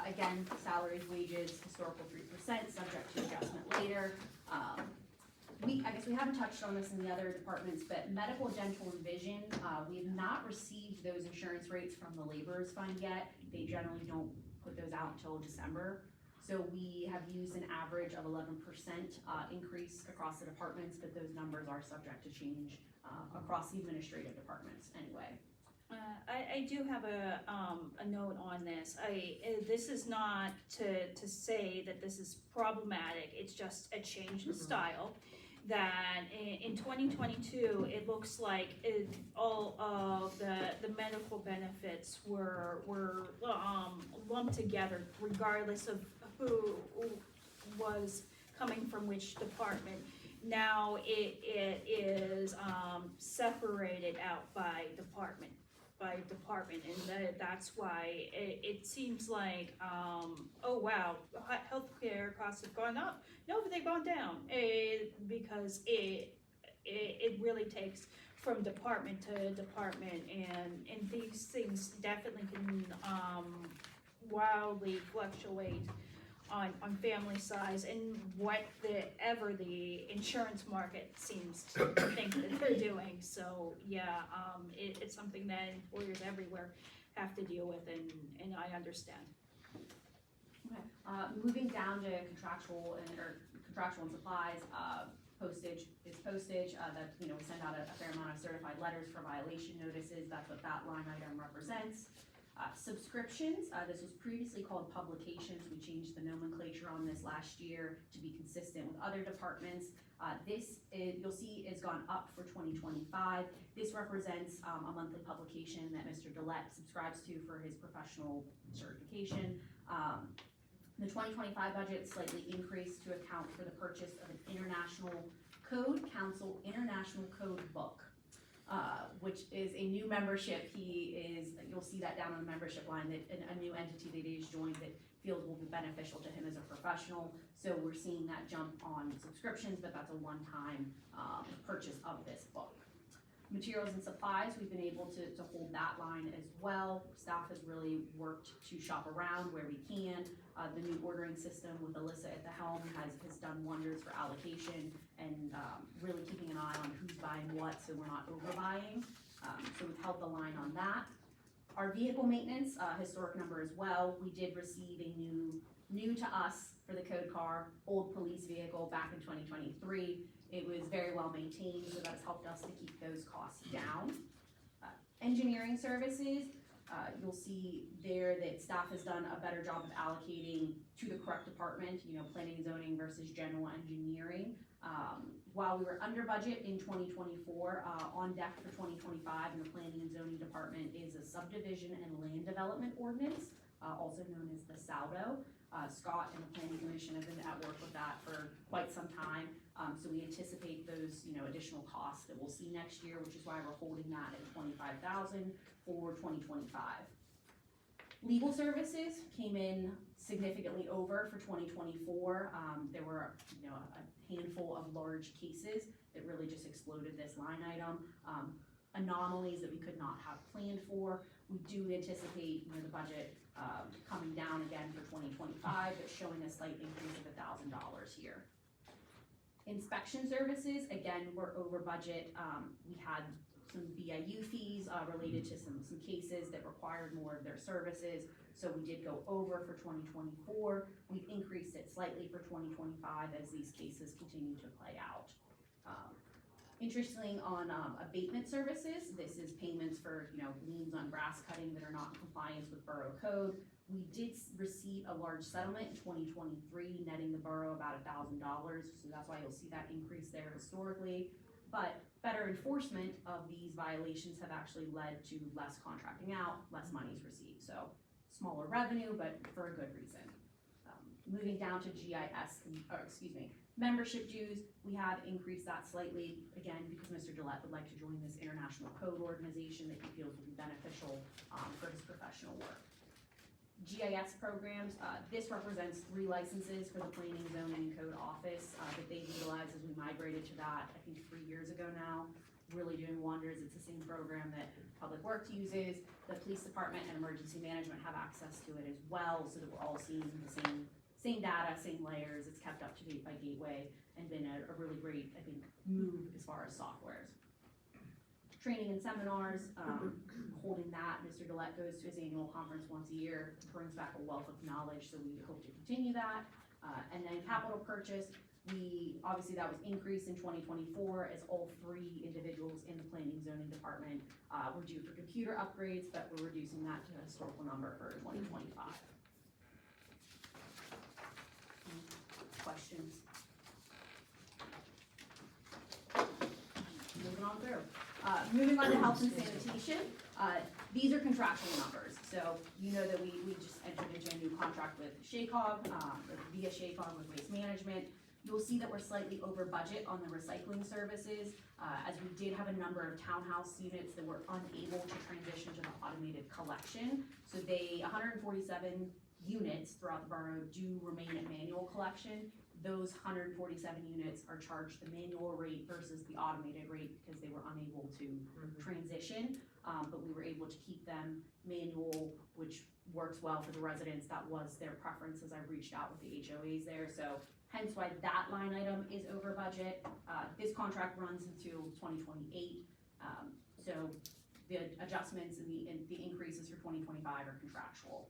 again, salaries, wages, historical 3%, subject to adjustment later. I guess we haven't touched on this in the other departments, but medical, dental, and vision, we have not received those insurance rates from the laborers fund yet. They generally don't put those out until December. So we have used an average of 11% increase across the departments, but those numbers are subject to change across the administrative departments anyway. I do have a note on this. This is not to say that this is problematic, it's just a change in style. That in 2022, it looks like all of the medical benefits were lumped together regardless of who was coming from which department. Now it is separated out by department, and that's why it seems like, oh wow, healthcare costs have gone up. No, but they've gone down, because it really takes from department to department, and these things definitely can wildly fluctuate on family size and whatever the insurance market seems to think that they're doing. So yeah, it's something that employers everywhere have to deal with, and I understand. Okay, moving down to contractual and supplies, postage is postage, that, you know, we send out a fair amount of certified letters for violation notices, that's what that line item represents. Subscriptions, this was previously called publications, we changed the nomenclature on this last year to be consistent with other departments. You'll see is gone up for 2025. This represents a monthly publication that Mr. Dillette subscribes to for his professional certification. The 2025 budget slightly increased to account for the purchase of an International Code Council International Code book, which is a new membership. You'll see that down on the membership line, that a new entity that he's joined that feels will be beneficial to him as a professional. So we're seeing that jump on subscriptions, but that's a one-time purchase of this book. Materials and supplies, we've been able to hold that line as well. Staff has really worked to shop around where we can. The new ordering system with Alyssa at the helm has done wonders for allocation and really keeping an eye on who's buying what so we're not overbuying. So we've held the line on that. Our vehicle maintenance, historic number as well. We did receive a new to us for the code car, old police vehicle back in 2023. It was very well maintained, so that has helped us to keep those costs down. Engineering services, you'll see there that staff has done a better job of allocating to the correct department, you know, planning and zoning versus general engineering. While we were under budget in 2024, on deck for 2025 in the planning and zoning department is a subdivision and land development ordinance, also known as the SALDO. Scott and the planning commission have been at work with that for quite some time. So we anticipate those, you know, additional costs that we'll see next year, which is why we're holding that at $25,000 for 2025. Legal services came in significantly over for 2024. There were, you know, a handful of large cases that really just exploded this line item. Anomalies that we could not have planned for. We do anticipate, you know, the budget coming down again for 2025, but showing a slight increase of $1,000 here. Inspection services, again, we're over budget. We had some BIU fees related to some cases that required more of their services. So we did go over for 2024. We've increased it slightly for 2025 as these cases continue to play out. Interestingly, on abatement services, this is payments for, you know, liens on grass cutting that are not in compliance with borough code. We did receive a large settlement in 2023, netting the borough about $1,000. So that's why you'll see that increase there historically. But better enforcement of these violations have actually led to less contracting out, less monies received, so smaller revenue, but for a good reason. Moving down to membership dues, we have increased that slightly, again, because Mr. Gillette would like to join this international code organization that he feels would be beneficial, for his professional work. GIS programs, this represents 3 licenses for the planning, zoning, and code office, that they utilized as we migrated to that, I think 3 years ago now. Really doing wonders. It's the same program that Public Works uses, the police department and emergency management have access to it as well, so that we're all seeing the same data, same layers. It's kept up to date by Gateway and been a really great, I think, move as far as softwares. Training and seminars, holding that, Mr. Gillette goes to his annual conference once a year, brings back a wealth of knowledge, so we hope to continue that. And then capital purchase, obviously that was increased in 2024 as all 3 individuals in the planning zoning department were due for computer upgrades, but we're reducing that to a historical number for 2025. Questions? Moving on through. Moving on to health and sanitation. These are contractual numbers. So you know that we just entered into a new contract with Shaycog, via Shaycog with Waste Management. You'll see that we're slightly over budget on the recycling services, as we did have a number of townhouse units that were unable to transition to the automated collection. So 147 units throughout the borough do remain at manual collection. Those 147 units are charged the manual rate versus the automated rate because they were unable to transition. But we were able to keep them manual, which works well for the residents. That was their preference as I reached out with the HOAs there. So hence why that line item is over budget. This contract runs into 2028. So the adjustments and the increases for 2025 are contractual.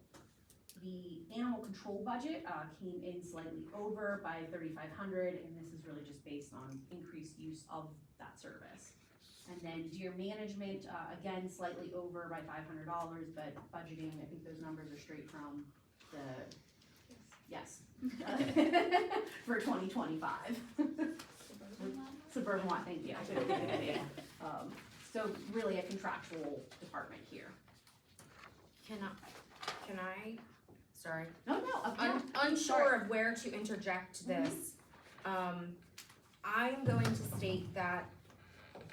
The animal control budget came in slightly over by $3,500, and this is really just based on increased use of that service. And then deer management, again, slightly over by $500, but budgeting, I think those numbers are straight from the, yes, for 2025. Suburban Lot, thank you. So really a contractual department here. Can I, sorry. No, Unsure of where to interject this. I'm going to state that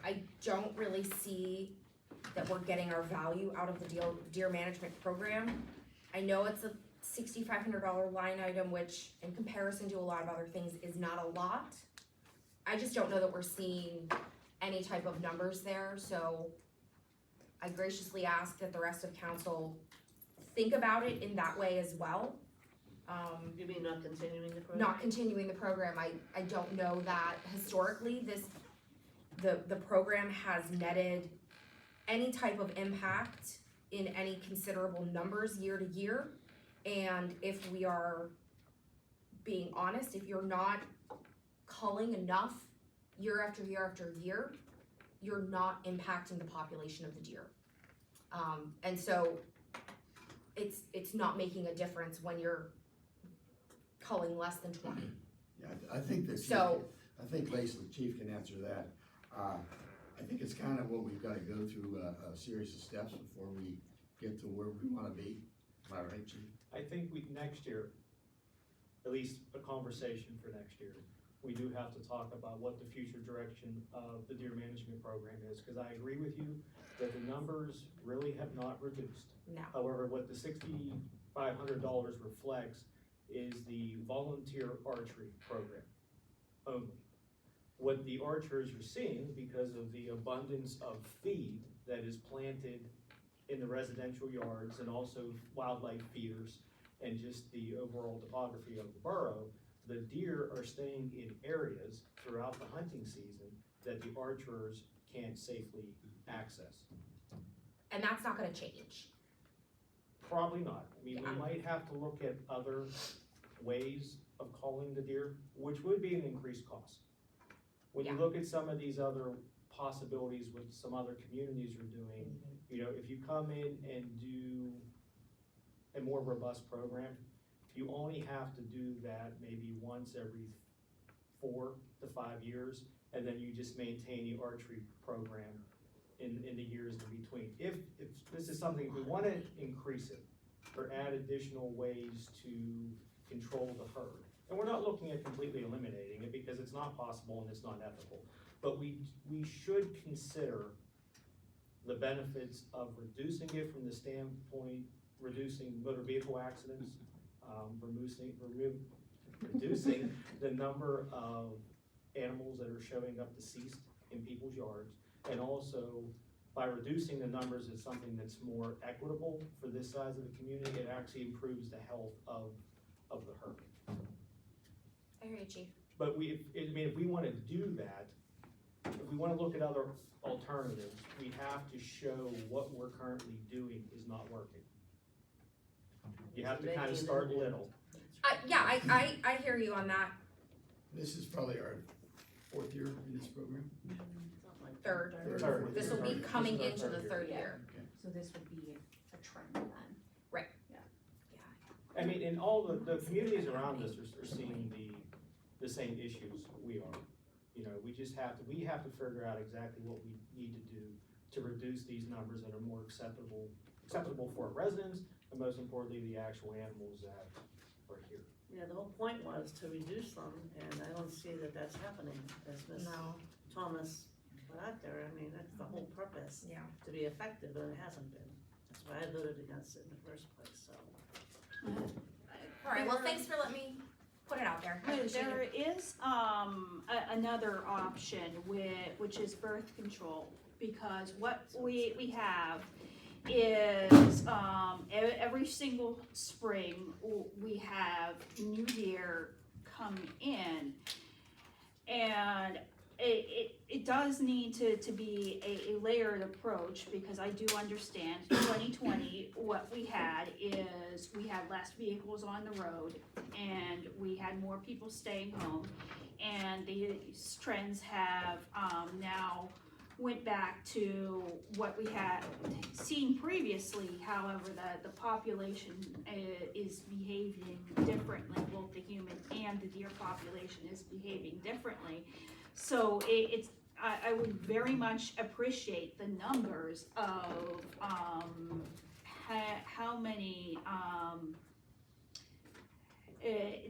I don't really see that we're getting our value out of the deer management program. I know it's a $6,500 line item, which in comparison to a lot of other things is not a lot. I just don't know that we're seeing any type of numbers there, so I graciously ask that the rest of council think about it in that way as well. You mean not continuing the program? Not continuing the program. I don't know that historically the program has netted any type of impact in any considerable numbers year to year. And if we are being honest, if you're not culling enough year after year after year, you're not impacting the population of the deer. And so it's not making a difference when you're culling less than 20. Yeah, I think the chief, So- I think Lacey, the chief can answer that. I think it's kind of what we've got to go through a series of steps before we get to where we want to be. Am I right, chief? I think next year, at least a conversation for next year, we do have to talk about what the future direction of the deer management program is, because I agree with you that the numbers really have not reduced. No. However, what the $6,500 reflects is the volunteer archery program only. What the archers are seeing, because of the abundance of feed that is planted in the residential yards and also wildlife feeders and just the overall topography of the borough, the deer are staying in areas throughout the hunting season that the archers can't safely access. And that's not gonna change. Probably not. I mean, Yeah. we might have to look at other ways of calling the deer, which would be an increased cost. When you Yeah. look at some of these other possibilities with some other communities are doing, you know, if you come in and do a more robust program, you only have to do that maybe once every 4 to 5 years, and then you just maintain the archery program in the years in between. If this is something, if we wanna increase it, or add additional ways to control the herd, and we're not looking at completely eliminating it, because it's not possible and it's not ethical, but we should consider the benefits of reducing it from the standpoint, reducing motor vehicle accidents, reducing the number of animals that are showing up deceased in people's yards, and also by reducing the numbers is something that's more equitable for this size of the community. It actually improves the health of the herd. I hear you, Chief. But if we wanna do that, if we wanna look at other alternatives, we have to show what we're currently doing is not working. You have to kind of start little. I hear you on that. This is probably our 4th year in this program. Third. Third. This will be coming This is into our the third 3rd year. So this would be a trend then? Right. Yeah. I mean, and all the communities around us are seeing the same issues we are. You know, we have to figure out exactly what we need to do to reduce these numbers that are more acceptable for our residents, and most importantly, the actual animals that are here. Yeah, the whole point was to reduce them, and I don't see that that's happening, as Ms. No. Thomas put out there. I mean, that's the whole purpose, Yeah. to be effective, and it hasn't been. That's why I voted against it in the first place, so. All right, well, thanks for letting me put it out there. I appreciate There it. is, another option which is birth control, because what we have is, every single spring, we have new deer come in, and it does need to be a layered approach, because I do understand 2020, what we had is, we had less vehicles on the road, and we had more people staying home, and these trends have, now went back to what we had seen previously. However, the population is behaving differently, both the human and the deer population is behaving differently. So I would very much appreciate the numbers of how many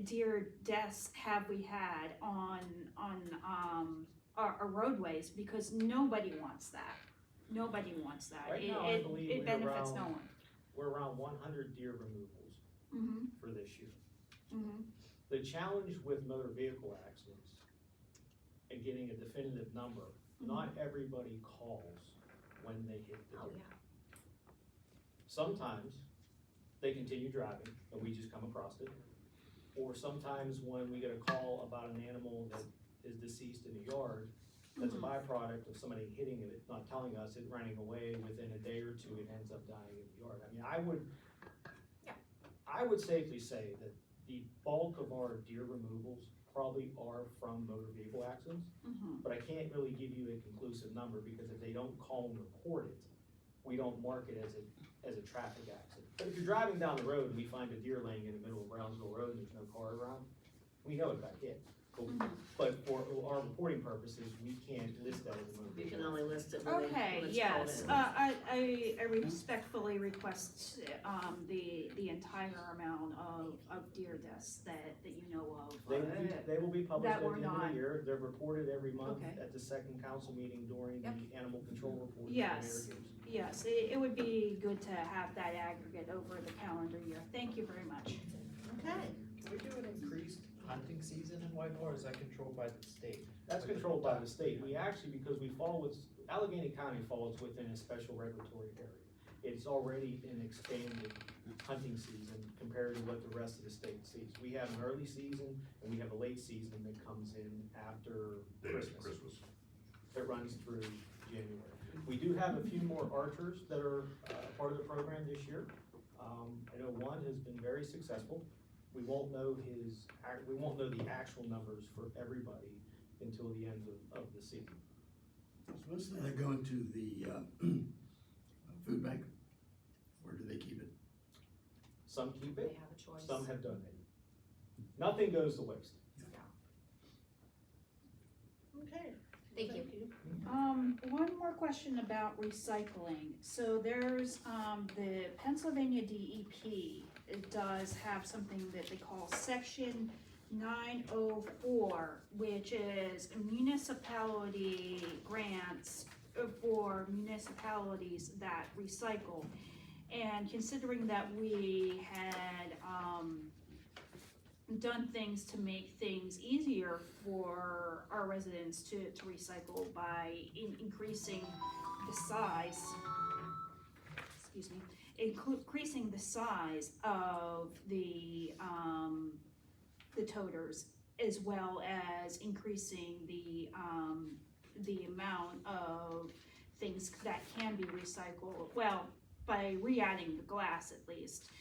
deer deaths have we had on our roadways, because nobody wants that. Nobody wants that. Right now, I believe It we're benefits no around- one. We're around 100 deer removals Mm-hmm, for this year. mm-hmm. The challenge with motor vehicle accidents and getting a definitive number, not everybody calls when they hit the Oh, deer. yeah. Sometimes they continue driving and we just come across it. Or sometimes when we get a call about an animal that is deceased in the yard, that's a byproduct of somebody hitting it, not telling us, it running away, within a day or two, it ends up dying in the yard. I mean, I would safely say that the bulk of our deer removals probably are from motor vehicle accidents, but I can't really give you a conclusive number, because if they don't call and report it, we don't mark it as a traffic accident. But if you're driving down the road and we find a deer laying in the middle of Brownsville Road and there's no car around, we know it got hit. But for our reporting purposes, we can't list that as a motor You vehicle. can only list it when Okay, it's yes, called in. I respectfully request, the entire amount of deer deaths that you know of. They will be published That at the were end of not- the year. They're reported every month Okay. at the second council meeting during Yep. the animal control report. Yes. Yes, it would be good to have that aggregate over the calendar year. Thank you very much. Okay, Can we do an increased hunting season in Whitehall, or is that controlled by the state? That's controlled by the state. We actually, because we fall with, Allegheny County falls within a special regulatory area. It's already an expanded hunting season compared to what the rest of the state sees. We have an early season and we have a late season that comes in after Christmas. It runs through January. We do have a few more archers that are part of the program this year. I know one has been very successful. We won't know the actual numbers for everybody until the end of the season. So what's that going to the food bank? Where do they keep it? Some keep They it, have a choice. some have donated. Nothing goes to waste. Okay. Thank you. One more question about recycling. So there's, the Pennsylvania DEP, it does have something that they call Section 904, which is municipality grants for municipalities that recycle. And considering that we had, done things to make things easier for our residents to recycle by increasing the size, increasing the size of the toters, as well as increasing the amount of things that can be recycled, well, by re-adding the glass at least.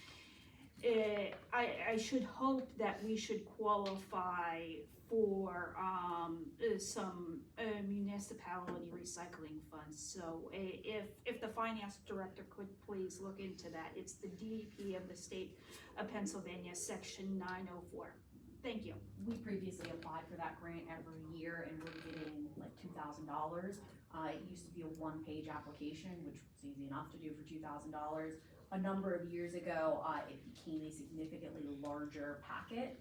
I should hope that we should qualify for some municipality recycling funds. So if the finance director could please look into that. It's the DEP of the state of Pennsylvania, Section 904. Thank you. We previously applied for that grant every year and we're getting like $2,000. It used to be a one-page application, which was easy enough to do for $2,000. A number of years ago, it became a significantly larger packet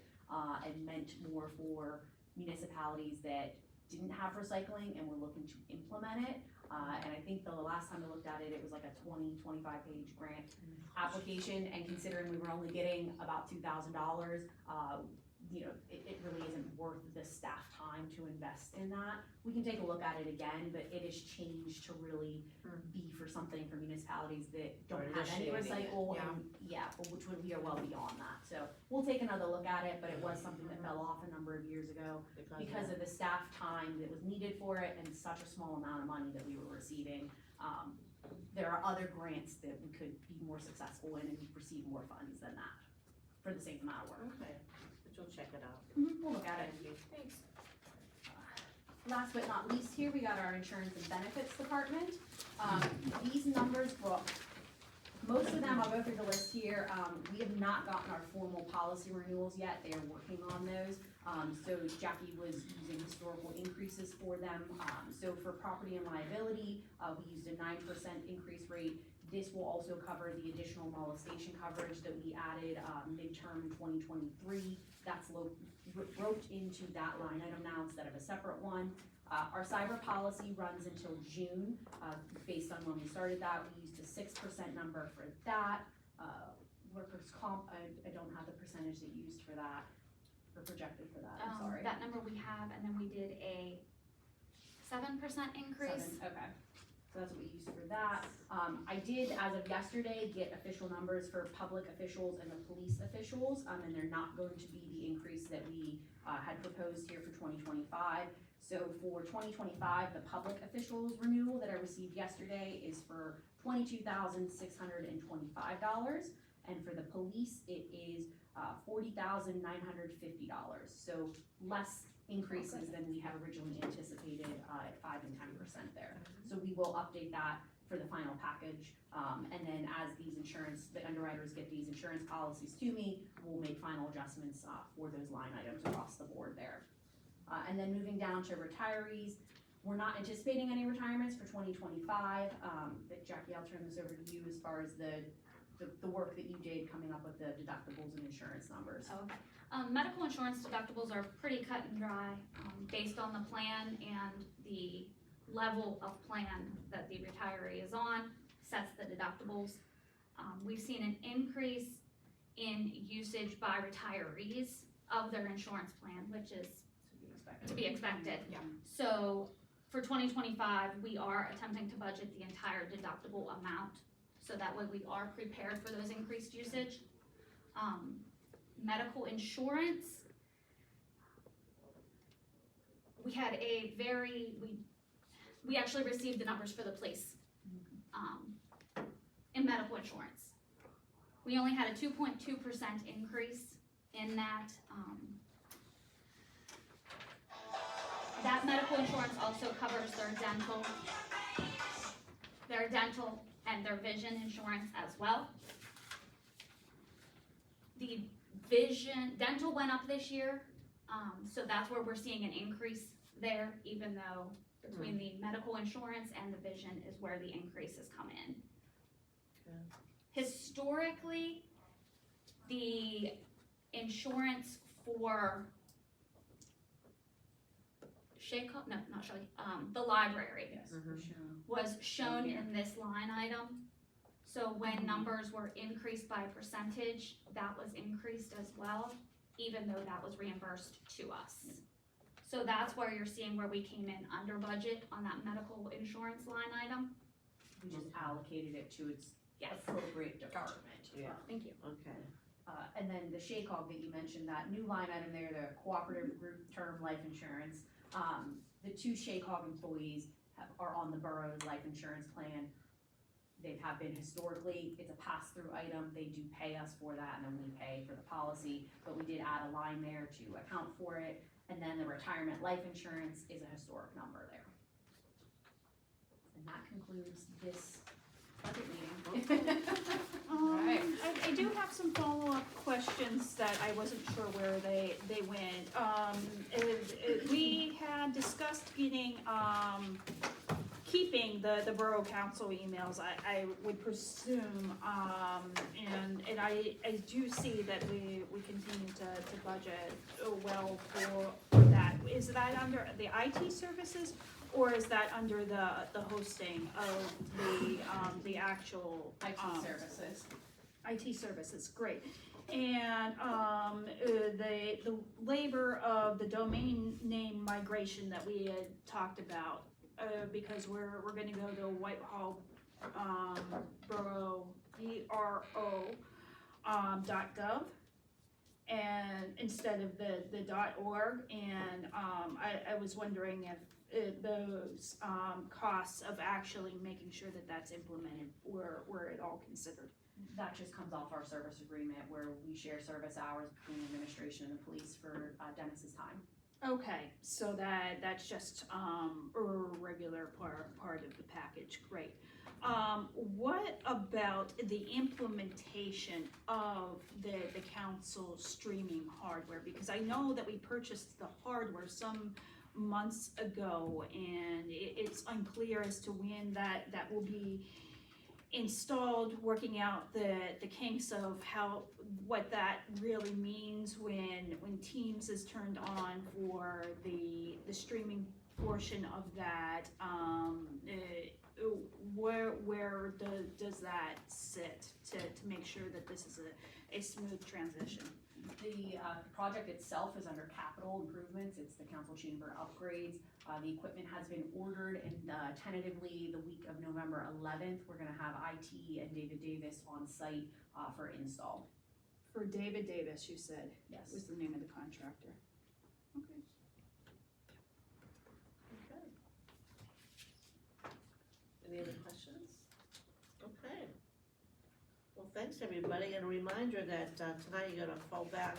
and meant more for municipalities that didn't have recycling and were looking to implement it. And I think the last time I looked at it, it was like a 25 page grant application. And considering we were only getting about $2,000, you know, it really isn't worth the staff time to invest in that. We can take a look at it again, but it has changed to really be for something for municipalities that don't have any recycle and which we are well beyond that. So we'll take another look at it, but it was something that fell off a number of years ago because of the staff time that was needed for it and such a small amount of money that we were receiving. There are other grants that we could be more successful in and receive more funds than that for the same amount of work. Okay, but you'll check it out. We'll look at it. Thanks. Last but not least here, we got our insurance and benefits department. These numbers, well, most of them, I'll go through the list here. We have not gotten our formal policy renewals yet. They are working on those. So Jackie was using historical increases for them. So for property and liability, we used a 9% increase rate. This will also cover the additional molestation coverage that we added midterm 2023. That's roped into that line item now instead of a separate one. Our cyber policy runs until June. Based on when we started that, we used a 6% number for that. Workers' comp, I don't have the percentage that you used for that, or projected for that, I'm sorry. That number we have, and then we did a 7% increase. 7, okay. So that's what we used for that. I did, as of yesterday, get official numbers for public officials and the police officials, and they're not going to be the increase that we had proposed here for 2025. So for 2025, the public officials renewal that I received yesterday is for $22,625, and for the police, it is $40,950. So less increases than we had originally anticipated at 5 and 10% there. So we will update that for the final package. And then as these the underwriters get these insurance policies to me, we'll make final adjustments for those line items across the board there. And then moving down to retirees, we're not anticipating any retirements for 2025. But Jackie, I'll turn this over to you as far as the work that you did coming up with the deductibles and insurance numbers. Okay. Medical insurance deductibles are pretty cut and dry based on the plan and the level of plan that the retiree is on, sets the deductibles. We've seen an increase in usage by retirees of their insurance plan, which is to be expected. Yeah. So for 2025, we are attempting to budget the entire deductible amount, so that way we are prepared for those increased usage. Medical insurance, we had we actually received the numbers for the police in medical insurance. We only had a 2.2% increase in that. That medical insurance also covers their dental and their vision insurance as well. The dental went up this year, so that's where we're seeing an increase there, even though between the medical insurance and the vision is where the increases come in. Okay. Historically, the insurance for the library Yes, Mhm. shown. was shown in this line item. So when numbers were increased by percentage, that was increased as well, even though that was reimbursed to us. So that's where you're seeing where we came in under budget on that medical insurance line item. We just allocated it to its Yes, appropriate department. Yeah. thank you. Okay. And then the SHACOG that you mentioned, that new line item there, the cooperative group term life insurance, the two SHACOG employees are on the borough's life insurance plan. They have been historically, it's a pass-through item, they do pay us for that, and then we pay for the policy, but we did add a line there to account for it, and then the retirement life insurance is a historic number there. And that concludes this budget meeting. I do have some follow-up questions that I wasn't sure where they went. We had discussed getting, keeping the borough council emails, I would presume, and I do see that we continue to budget well for that. Is that under the IT services, or is that under the hosting of the actual? IT services. IT services, great. And, the labor of the domain name migration that we had talked about, because we're gonna go to Whitehall, Borough, BRO, .gov, and instead of the .org, and, I was wondering if those, costs of actually making sure that that's implemented were at all considered. That just comes off our service agreement where we share service hours between administration and the police for Dennis's time. Okay, so that's just a regular part of the package, great. What about the implementation of the council streaming hardware? Because I know that we purchased the hardware some months ago, and it's unclear as to when that will be installed, working out the kinks of what that really means when Teams is turned on for the streaming portion of that. Where does that sit to make sure that this is a smooth transition? The project itself is under capital improvements. It's the council chamber upgrades. The equipment has been ordered, and tentatively the week of November 11th, we're gonna have IT and David Davis on site for install. For David Davis, you said, Yes. was the name of the contractor. Okay. Okay. Any other questions? Okay. Well, thanks, everybody, and a reminder that tonight you're gonna fall back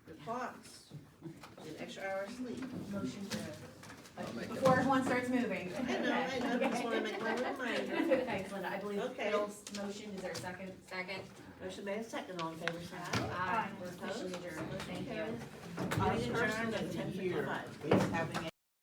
your clocks, get an extra hour of sleep. Motion to, before everyone starts moving. I know, just wanna make my reminder. Thanks, Linda. I believe Okay. Bill's motion, is there a second? Second. Motion made, second, all in favor, say aye. Aye. We're Officially opposed? adjourned. Motion Thank you. carries. Meeting adjourned at 10:55. Please having